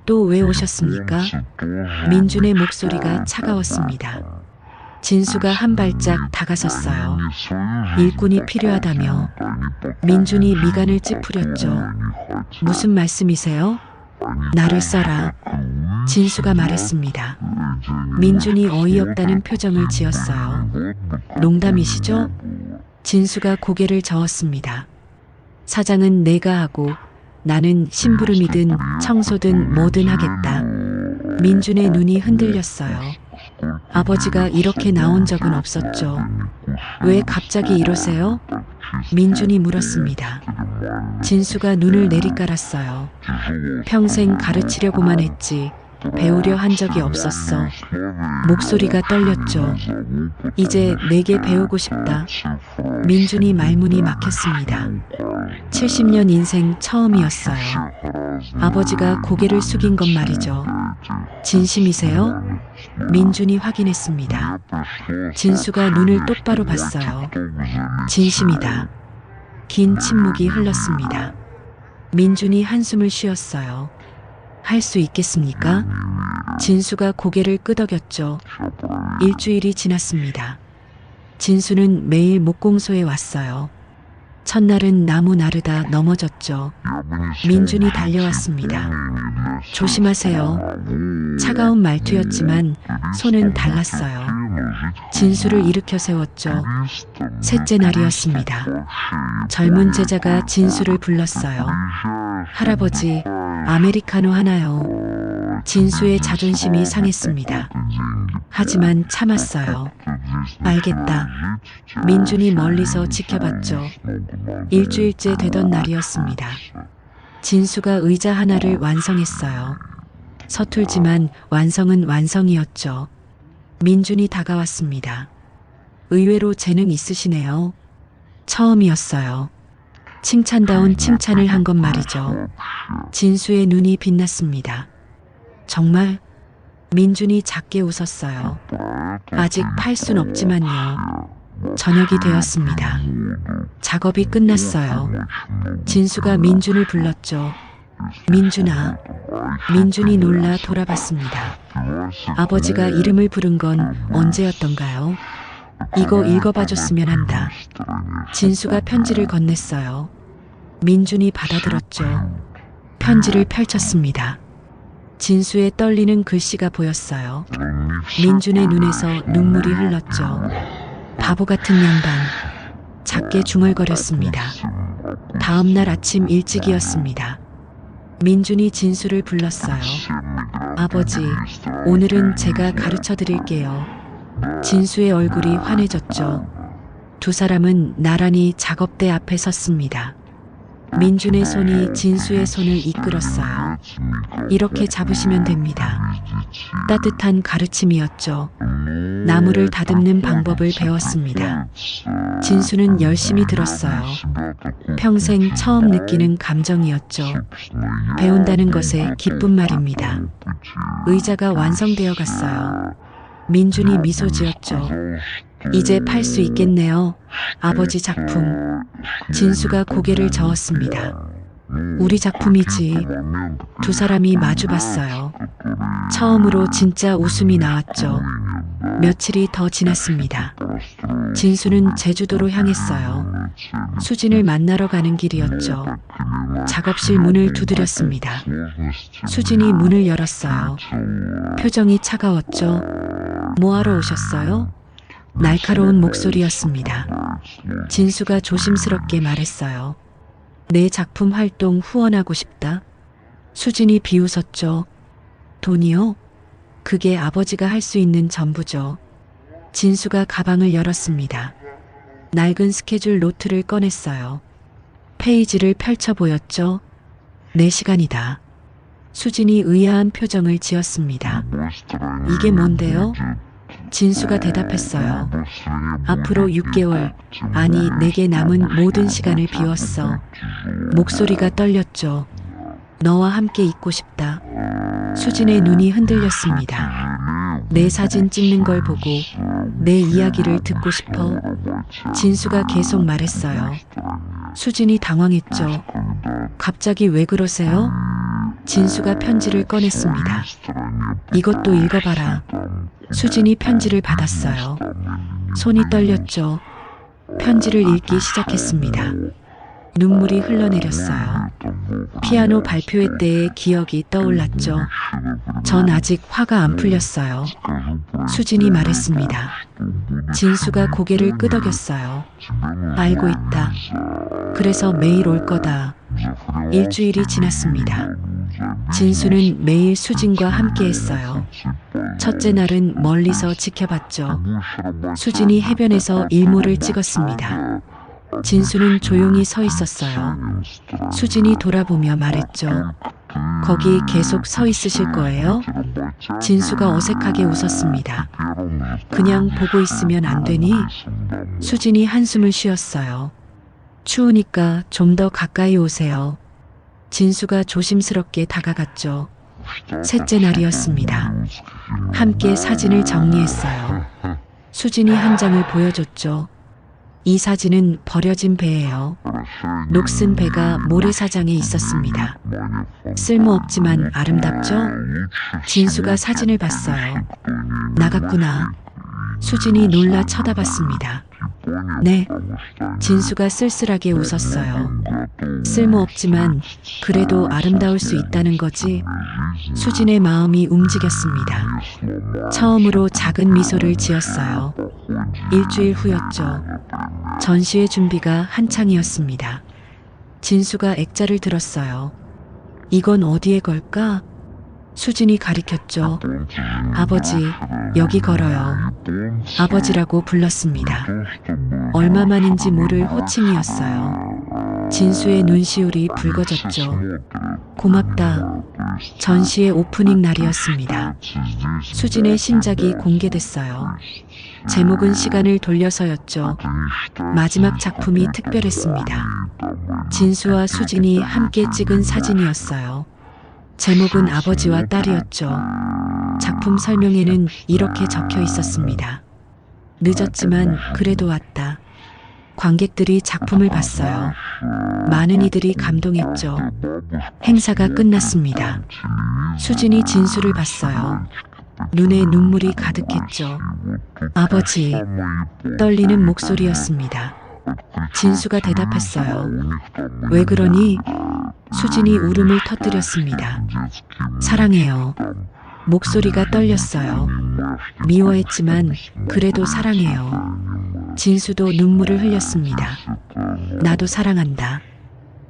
또 왜 오셨습니까? 민준의 목소리가 차가웠습니다. 진수가 한 발짝 다가섰어요. 일꾼이 필요하다며. 민준이 미간을 찌푸렸죠. 무슨 말씀이세요? 나를 써라. 진수가 말했습니다. 민준이 어이없다는 표정을 지었어요. 농담이시죠? 진수가 고개를 저었습니다. 사장은 내가 하고 나는 심부름이든 청소든 뭐든 하겠다. 민준의 눈이 흔들렸어요. 아버지가 이렇게 나온 적은 없었죠. 왜 갑자기 이러세요? 민준이 물었습니다. 진수가 눈을 내리깔았어요. 평생 가르치려고만 했지 배우려 한 적이 없었어. 목소리가 떨렸죠. 이제 내게 배우고 싶다. 민준이 말문이 막혔습니다. 70년 인생 처음이었어요. 아버지가 고개를 숙인 건 말이죠. 진심이세요? 민준이 확인했습니다. 진수가 눈을 똑바로 봤어요. 진심이다. 긴 침묵이 흘렀습니다. 민준이 한숨을 쉬었어요. 할 수 있겠습니까? 진수가 고개를 끄덕였죠. 일주일이 지났습니다. 진수는 매일 목공소에 왔어요. 첫날은 나무 나르다 넘어졌죠. 민준이 달려왔습니다. 조심하세요. 차가운 말투였지만 손은 달랐어요. 진수를 일으켜 세웠죠. 셋째 날이었습니다. 젊은 제자가 진수를 불렀어요. 할아버지, 아메리카노 하나요. 진수의 자존심이 상했습니다. 하지만 참았어요. 알겠다. 민준이 멀리서 지켜봤죠. 일주일째 되던 날이었습니다. 진수가 의자 하나를 완성했어요. 서툴지만 완성은 완성이었죠. 민준이 다가왔습니다. 의외로 재능 있으시네요. 처음이었어요. 칭찬다운 칭찬을 한 건 말이죠. 진수의 눈이 빛났습니다. 정말? 민준이 작게 웃었어요. 아직 팔 순 없지만요. 저녁이 되었습니다. 작업이 끝났어요. 진수가 민준을 불렀죠. 민준아. 민준이 놀라 돌아봤습니다. 아버지가 이름을 부른 건 언제였던가요? 이거 읽어봐줬으면 한다. 진수가 편지를 건넸어요. 민준이 받아들었죠. 편지를 펼쳤습니다. 진수의 떨리는 글씨가 보였어요. 민준의 눈에서 눈물이 흘렀죠. 바보 같은 양반. 작게 중얼거렸습니다. 다음 날 아침 일찍이었습니다. 민준이 진수를 불렀어요. 아버지, 오늘은 제가 가르쳐 드릴게요. 진수의 얼굴이 환해졌죠. 두 사람은 나란히 작업대 앞에 섰습니다. 민준의 손이 진수의 손을 이끌었어요. 이렇게 잡으시면 됩니다. 따뜻한 가르침이었죠. 나무를 다듬는 방법을 배웠습니다. 진수는 열심히 들었어요. 평생 처음 느끼는 감정이었죠. 배운다는 것의 기쁜 말입니다. 의자가 완성되어 갔어요. 민준이 미소 지었죠. 이제 팔 수 있겠네요. 아버지 작품. 진수가 고개를 저었습니다. 우리 작품이지. 두 사람이 마주봤어요. 처음으로 진짜 웃음이 나왔죠. 며칠이 더 지났습니다. 진수는 제주도로 향했어요. 수진을 만나러 가는 길이었죠. 작업실 문을 두드렸습니다. 수진이 문을 열었어요. 표정이 차가웠죠. 뭐하러 오셨어요? 날카로운 목소리였습니다. 진수가 조심스럽게 말했어요. 내 작품 활동 후원하고 싶다. 수진이 비웃었죠. 돈이요? 그게 아버지가 할 수 있는 전부죠. 진수가 가방을 열었습니다. 낡은 스케줄 노트를 꺼냈어요. 페이지를 펼쳐 보였죠. 내 시간이다. 수진이 의아한 표정을 지었습니다. 이게 뭔데요? 진수가 대답했어요. 앞으로 6개월, 아니 내게 남은 모든 시간을 비웠어. 목소리가 떨렸죠. 너와 함께 있고 싶다. 수진의 눈이 흔들렸습니다. 내 사진 찍는 걸 보고 내 이야기를 듣고 싶어. 진수가 계속 말했어요. 수진이 당황했죠. 갑자기 왜 그러세요? 진수가 편지를 꺼냈습니다. 이것도 읽어봐라. 수진이 편지를 받았어요. 손이 떨렸죠. 편지를 읽기 시작했습니다. 눈물이 흘러내렸어요. 피아노 발표회 때의 기억이 떠올랐죠. 전 아직 화가 안 풀렸어요. 수진이 말했습니다. 진수가 고개를 끄덕였어요. 알고 있다. 그래서 매일 올 거다. 일주일이 지났습니다. 진수는 매일 수진과 함께 했어요. 첫째 날은 멀리서 지켜봤죠. 수진이 해변에서 일몰을 찍었습니다. 진수는 조용히 서 있었어요. 수진이 돌아보며 말했죠. 거기 계속 서 있으실 거예요? 진수가 어색하게 웃었습니다. 그냥 보고 있으면 안 되니? 수진이 한숨을 쉬었어요. 추우니까 좀 더 가까이 오세요. 진수가 조심스럽게 다가갔죠. 셋째 날이었습니다. 함께 사진을 정리했어요. 수진이 한 장을 보여줬죠. 이 사진은 버려진 배예요. 녹슨 배가 모래사장에 있었습니다. 쓸모없지만 아름답죠? 진수가 사진을 봤어요. 나갔구나. 수진이 놀라 쳐다봤습니다. 네. 진수가 쓸쓸하게 웃었어요. 쓸모없지만 그래도 아름다울 수 있다는 거지. 수진의 마음이 움직였습니다. 처음으로 작은 미소를 지었어요. 일주일 후였죠. 전시회 준비가 한창이었습니다. 진수가 액자를 들었어요. 이건 어디에 걸까? 수진이 가리켰죠. 아버지, 여기 걸어요. 아버지라고 불렀습니다. 얼마만인지 모를 호칭이었어요. 진수의 눈시울이 붉어졌죠. 고맙다. 전시회 오프닝 날이었습니다. 수진의 신작이 공개됐어요. 제목은 시간을 돌려서였죠. 마지막 작품이 특별했습니다. 진수와 수진이 함께 찍은 사진이었어요. 제목은 아버지와 딸이었죠. 작품 설명에는 이렇게 적혀 있었습니다. 늦었지만 그래도 왔다. 관객들이 작품을 봤어요. 많은 이들이 감동했죠. 행사가 끝났습니다. 수진이 진수를 봤어요. 눈에 눈물이 가득했죠. 아버지, 떨리는 목소리였습니다. 진수가 대답했어요. 왜 그러니? 수진이 울음을 터뜨렸습니다. 사랑해요. 목소리가 떨렸어요. 미워했지만 그래도 사랑해요. 진수도 눈물을 흘렸습니다. 나도 사랑한다.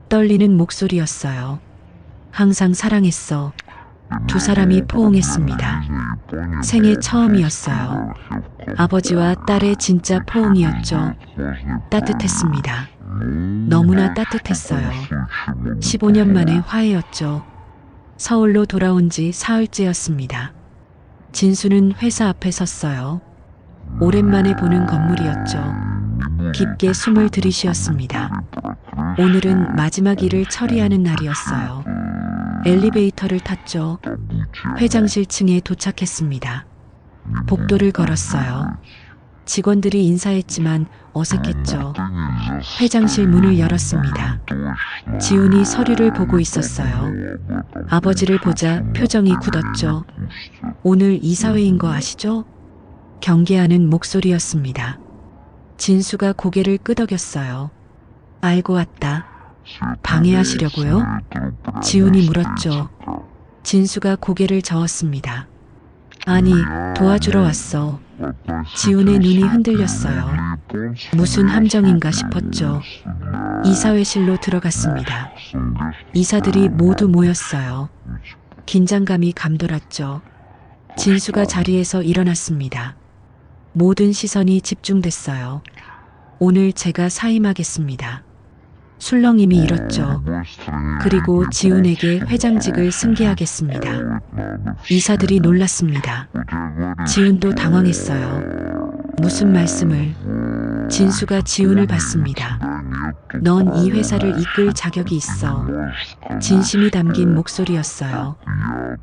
떨리는 목소리였어요. 항상 사랑했어. 두 사람이 포옹했습니다. 생애 처음이었어요. 아버지와 딸의 진짜 포옹이었죠. 따뜻했습니다. 너무나 따뜻했어요. 15년 만에 화해였죠. 서울로 돌아온 지 사흘째였습니다. 진수는 회사 앞에 섰어요. 오랜만에 보는 건물이었죠. 깊게 숨을 들이쉬었습니다. 오늘은 마지막 일을 처리하는 날이었어요. 엘리베이터를 탔죠. 회장실 층에 도착했습니다. 복도를 걸었어요. 직원들이 인사했지만 어색했죠. 회장실 문을 열었습니다. 지훈이 서류를 보고 있었어요. 아버지를 보자 표정이 굳었죠. 오늘 이사회인 거 아시죠? 경계하는 목소리였습니다. 진수가 고개를 끄덕였어요. 알고 왔다. 방해하시려고요? 지훈이 물었죠. 진수가 고개를 저었습니다. 아니, 도와주러 왔어. 지훈의 눈이 흔들렸어요. 무슨 함정인가 싶었죠. 이사회실로 들어갔습니다. 이사들이 모두 모였어요. 긴장감이 감돌았죠. 진수가 자리에서 일어났습니다. 모든 시선이 집중됐어요. 오늘 제가 사임하겠습니다. 술렁임이 일었죠. 그리고 지훈에게 회장직을 승계하겠습니다. 이사들이 놀랐습니다. 지훈도 당황했어요. 무슨 말씀을? 진수가 지훈을 봤습니다. 넌 이 회사를 이끌 자격이 있어. 진심이 담긴 목소리였어요.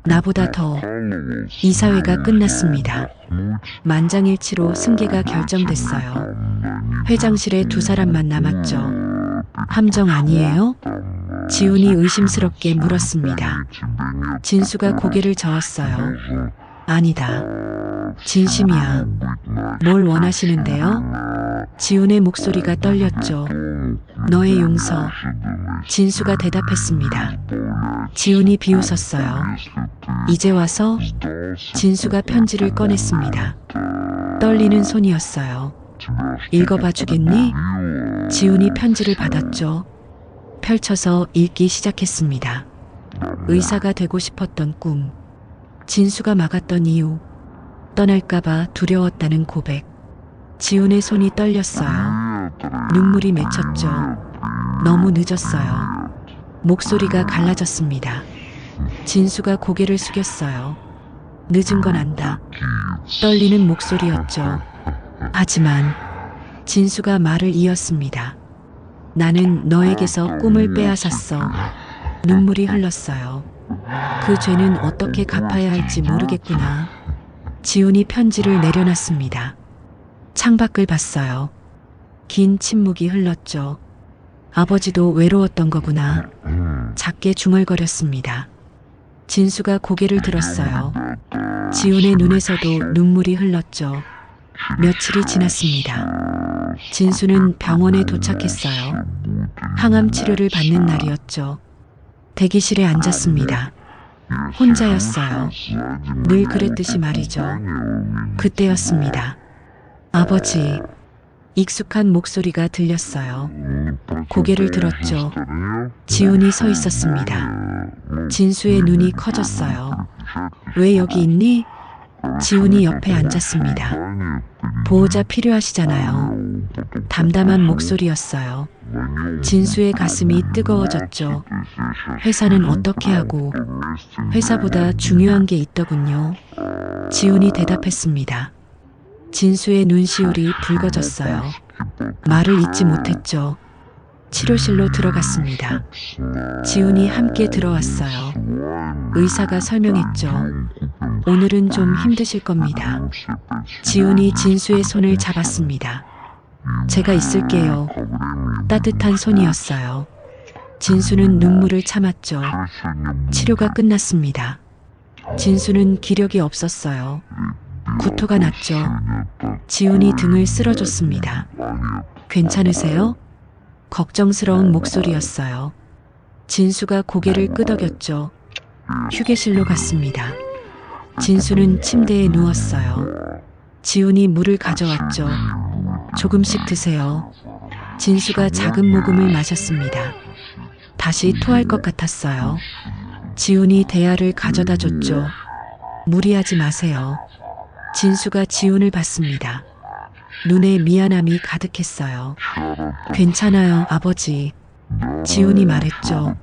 나보다 더. 이사회가 끝났습니다. 만장일치로 승계가 결정됐어요. 회장실에 두 사람만 남았죠. 함정 아니에요? 지훈이 의심스럽게 물었습니다. 진수가 고개를 저었어요. 아니다. 진심이야. 뭘 원하시는데요? 지훈의 목소리가 떨렸죠. 너의 용서. 진수가 대답했습니다. 지훈이 비웃었어요. 이제 와서? 진수가 편지를 꺼냈습니다. 떨리는 손이었어요. 읽어봐 주겠니? 지훈이 편지를 받았죠. 펼쳐서 읽기 시작했습니다. 의사가 되고 싶었던 꿈. 진수가 막았던 이유. 떠날까봐 두려웠다는 고백. 지훈의 손이 떨렸어요. 눈물이 맺혔죠. 너무 늦었어요. 목소리가 갈라졌습니다. 진수가 고개를 숙였어요. 늦은 건 안다. 떨리는 목소리였죠. 하지만 진수가 말을 이었습니다. 나는 너에게서 꿈을 빼앗았어. 눈물이 흘렀어요. 그 죄는 어떻게 갚아야 할지 모르겠구나. 지훈이 편지를 내려놨습니다. 창밖을 봤어요. 긴 침묵이 흘렀죠. 아버지도 외로웠던 거구나. 작게 중얼거렸습니다. 진수가 고개를 들었어요. 지훈의 눈에서도 눈물이 흘렀죠. 며칠이 지났습니다. 진수는 병원에 도착했어요. 항암 치료를 받는 날이었죠. 대기실에 앉았습니다. 혼자였어요. 늘 그랬듯이 말이죠. 그때였습니다. 아버지. 익숙한 목소리가 들렸어요. 고개를 들었죠. 지훈이 서 있었습니다. 진수의 눈이 커졌어요. 왜 여기 있니? 지훈이 옆에 앉았습니다. 보호자 필요하시잖아요. 담담한 목소리였어요. 진수의 가슴이 뜨거워졌죠. 회사는 어떻게 하고? 회사보다 중요한 게 있더군요. 지훈이 대답했습니다. 진수의 눈시울이 붉어졌어요. 말을 잇지 못했죠. 치료실로 들어갔습니다. 지훈이 함께 들어왔어요. 의사가 설명했죠. 오늘은 좀 힘드실 겁니다. 지훈이 진수의 손을 잡았습니다. 제가 있을게요. 따뜻한 손이었어요. 진수는 눈물을 참았죠. 치료가 끝났습니다. 진수는 기력이 없었어요. 구토가 났죠. 지훈이 등을 쓸어줬습니다. 괜찮으세요? 걱정스러운 목소리였어요. 진수가 고개를 끄덕였죠. 휴게실로 갔습니다. 진수는 침대에 누웠어요. 지훈이 물을 가져왔죠. 조금씩 드세요. 진수가 작은 모금을 마셨습니다. 다시 토할 것 같았어요. 지훈이 대야를 가져다 줬죠. 무리하지 마세요. 진수가 지훈을 봤습니다. 눈에 미안함이 가득했어요. 괜찮아요, 아버지. 지훈이 말했죠.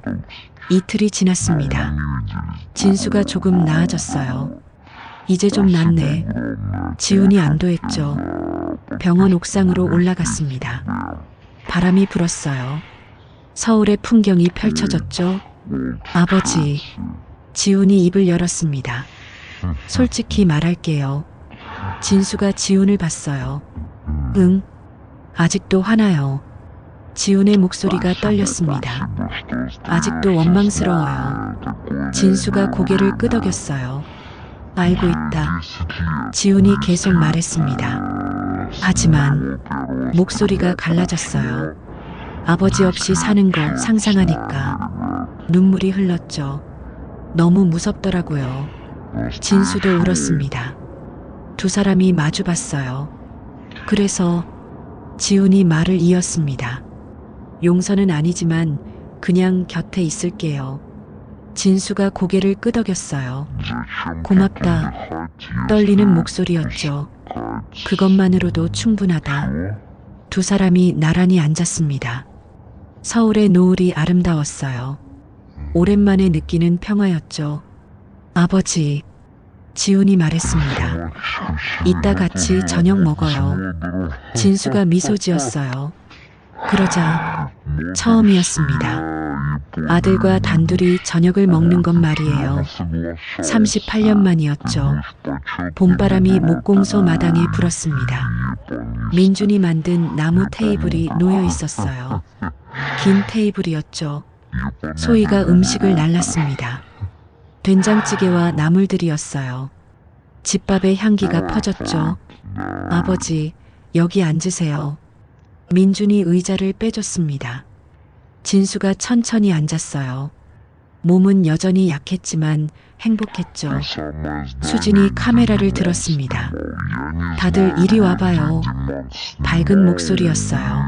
이틀이 지났습니다. 진수가 조금 나아졌어요. 이제 좀 낫네. 지훈이 안도했죠. 병원 옥상으로 올라갔습니다. 바람이 불었어요. 서울의 풍경이 펼쳐졌죠. 아버지. 지훈이 입을 열었습니다. 솔직히 말할게요. 진수가 지훈을 봤어요. 응. 아직도 화나요. 지훈의 목소리가 떨렸습니다. 아직도 원망스러워요. 진수가 고개를 끄덕였어요. 알고 있다. 지훈이 계속 말했습니다. 하지만 목소리가 갈라졌어요. 아버지 없이 사는 거 상상하니까 눈물이 흘렀죠. 너무 무섭더라고요. 진수도 울었습니다. 두 사람이 마주 봤어요. 그래서 지훈이 말을 이었습니다. 용서는 아니지만 그냥 곁에 있을게요. 진수가 고개를 끄덕였어요. 고맙다. 떨리는 목소리였죠. 그것만으로도 충분하다. 두 사람이 나란히 앉았습니다. 서울의 노을이 아름다웠어요. 오랜만에 느끼는 평화였죠. 아버지, 지훈이 말했습니다. 이따 같이 저녁 먹어요. 진수가 미소 지었어요. 그러자 처음이었습니다. 아들과 단둘이 저녁을 먹는 건 말이에요. 38년 만이었죠. 봄바람이 목공소 마당에 불었습니다. 민준이 만든 나무 테이블이 놓여 있었어요. 긴 테이블이었죠. 소희가 음식을 날랐습니다. 된장찌개와 나물들이었어요. 집밥의 향기가 퍼졌죠. 아버지, 여기 앉으세요. 민준이 의자를 빼줬습니다. 진수가 천천히 앉았어요. 몸은 여전히 약했지만 행복했죠. 수진이 카메라를 들었습니다. 다들 이리 와봐요. 밝은 목소리였어요.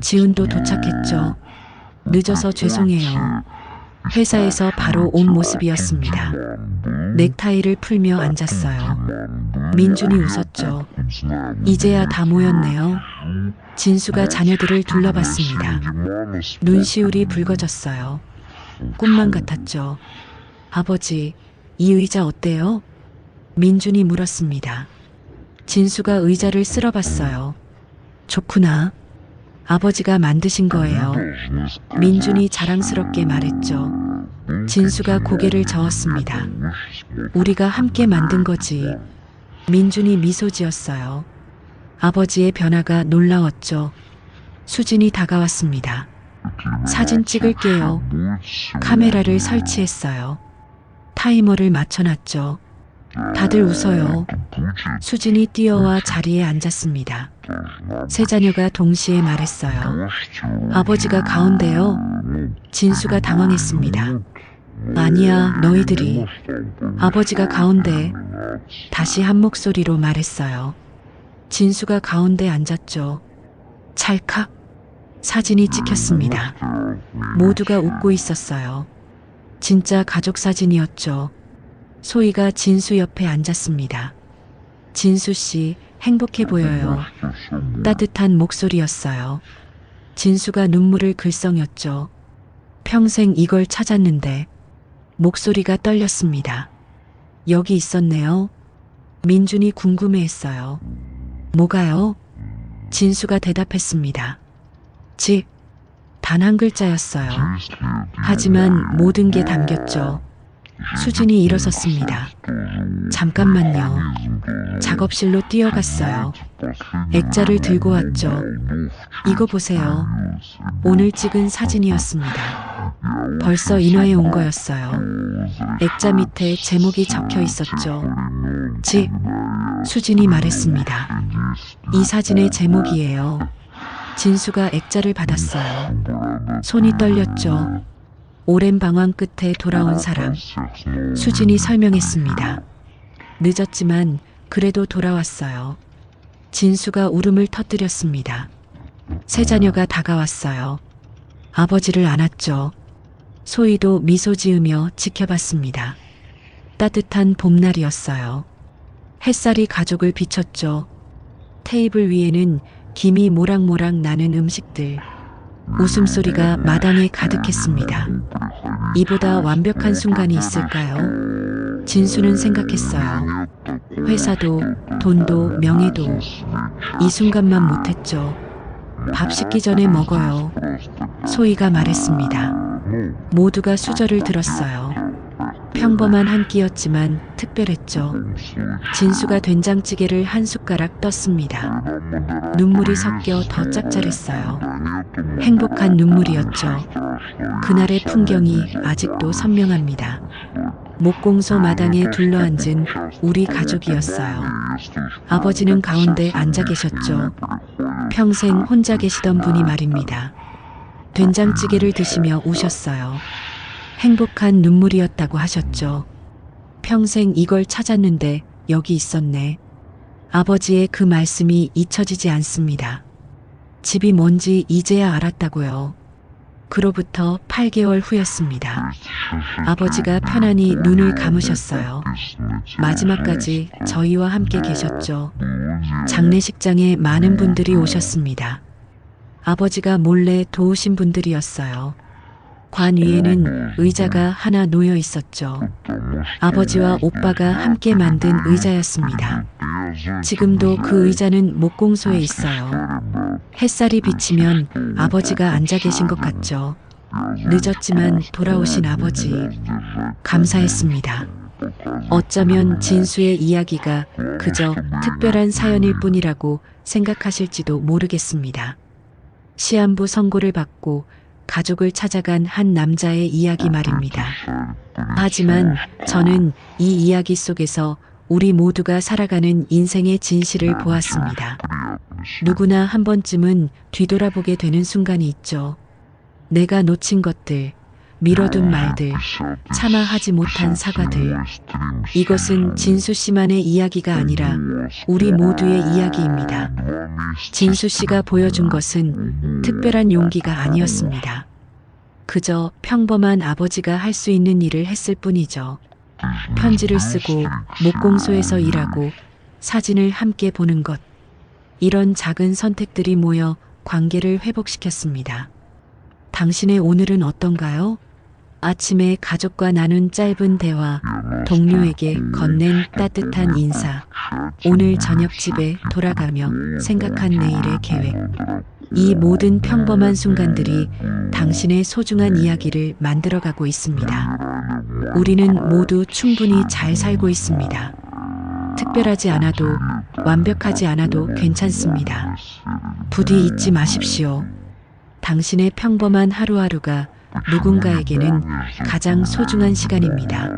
지훈도 도착했죠. 늦어서 죄송해요. 회사에서 바로 온 모습이었습니다. 넥타이를 풀며 앉았어요. 민준이 웃었죠. 이제야 다 모였네요. 진수가 자녀들을 둘러봤습니다. 눈시울이 붉어졌어요. 꿈만 같았죠. 아버지, 이 의자 어때요? 민준이 물었습니다. 진수가 의자를 쓸어봤어요. 좋구나. 아버지가 만드신 거예요. 민준이 자랑스럽게 말했죠. 진수가 고개를 저었습니다. 우리가 함께 만든 거지. 민준이 미소 지었어요. 아버지의 변화가 놀라웠죠. 수진이 다가왔습니다. 사진 찍을게요. 카메라를 설치했어요. 타이머를 맞춰놨죠. 다들 웃어요. 수진이 뛰어와 자리에 앉았습니다. 세 자녀가 동시에 말했어요. 아버지가 가운데요. 진수가 당황했습니다. 아니야, 너희들이. 아버지가 가운데. 다시 한 목소리로 말했어요. 진수가 가운데 앉았죠. 찰칵. 사진이 찍혔습니다. 모두가 웃고 있었어요. 진짜 가족 사진이었죠. 소희가 진수 옆에 앉았습니다. 진수 씨, 행복해 보여요. 따뜻한 목소리였어요. 진수가 눈물을 글썽였죠. 평생 이걸 찾았는데. 목소리가 떨렸습니다. 여기 있었네요. 민준이 궁금해했어요. 뭐가요? 진수가 대답했습니다. 집. 단 한 글자였어요. 하지만 모든 게 담겼죠. 수진이 일어섰습니다. 잠깐만요. 작업실로 뛰어갔어요. 액자를 들고 왔죠. 이거 보세요. 오늘 찍은 사진이었습니다. 벌써 인화해 온 거였어요. 액자 밑에 제목이 적혀 있었죠. 집. 수진이 말했습니다. 이 사진의 제목이에요. 진수가 액자를 받았어요. 손이 떨렸죠. 오랜 방황 끝에 돌아온 사람. 수진이 설명했습니다. 늦었지만 그래도 돌아왔어요. 진수가 울음을 터뜨렸습니다. 새 자녀가 다가왔어요. 아버지를 안았죠. 소희도 미소 지으며 지켜봤습니다. 따뜻한 봄날이었어요. 햇살이 가족을 비췄죠. 테이블 위에는 김이 모락모락 나는 음식들. 웃음소리가 마당에 가득했습니다. 이보다 완벽한 순간이 있을까요? 진수는 생각했어요. 회사도, 돈도, 명예도. 이 순간만 못했죠. 밥 식기 전에 먹어요. 소희가 말했습니다. 모두가 수저를 들었어요. 평범한 한 끼였지만 특별했죠. 진수가 된장찌개를 한 숟가락 떴습니다. 눈물이 섞여 더 짭짤했어요. 행복한 눈물이었죠. 그날의 풍경이 아직도 선명합니다. 목공소 마당에 둘러앉은 우리 가족이었어요. 아버지는 가운데 앉아 계셨죠. 평생 혼자 계시던 분이 말입니다. 된장찌개를 드시며 우셨어요. 행복한 눈물이었다고 하셨죠. 평생 이걸 찾았는데 여기 있었네. 아버지의 그 말씀이 잊혀지지 않습니다. 집이 뭔지 이제야 알았다고요. 그로부터 8개월 후였습니다. 아버지가 편안히 눈을 감으셨어요. 마지막까지 저희와 함께 계셨죠. 장례식장에 많은 분들이 오셨습니다. 아버지가 몰래 도우신 분들이었어요. 관 위에는 의자가 하나 놓여 있었죠. 아버지와 오빠가 함께 만든 의자였습니다. 지금도 그 의자는 목공소에 있어요. 햇살이 비치면 아버지가 앉아 계신 것 같죠. 늦었지만 돌아오신 아버지. 감사했습니다. 어쩌면 진수의 이야기가 그저 특별한 사연일 뿐이라고 생각하실지도 모르겠습니다. 시한부 선고를 받고 가족을 찾아간 한 남자의 이야기 말입니다. 하지만 저는 이 이야기 속에서 우리 모두가 살아가는 인생의 진실을 보았습니다. 누구나 한 번쯤은 뒤돌아보게 되는 순간이 있죠. 내가 놓친 것들, 미뤄둔 말들, 차마 하지 못한 사과들. 이것은 진수 씨만의 이야기가 아니라 우리 모두의 이야기입니다. 진수 씨가 보여준 것은 특별한 용기가 아니었습니다. 그저 평범한 아버지가 할 수 있는 일을 했을 뿐이죠. 편지를 쓰고 목공소에서 일하고 사진을 함께 보는 것. 이런 작은 선택들이 모여 관계를 회복시켰습니다. 당신의 오늘은 어떤가요? 아침에 가족과 나눈 짧은 대화, 동료에게 건넨 따뜻한 인사, 오늘 저녁 집에 돌아가며 생각한 내일의 계획. 이 모든 평범한 순간들이 당신의 소중한 이야기를 만들어가고 있습니다. 우리는 모두 충분히 잘 살고 있습니다. 특별하지 않아도, 완벽하지 않아도 괜찮습니다. 부디 잊지 마십시오. 당신의 평범한 하루하루가 누군가에게는 가장 소중한 시간입니다.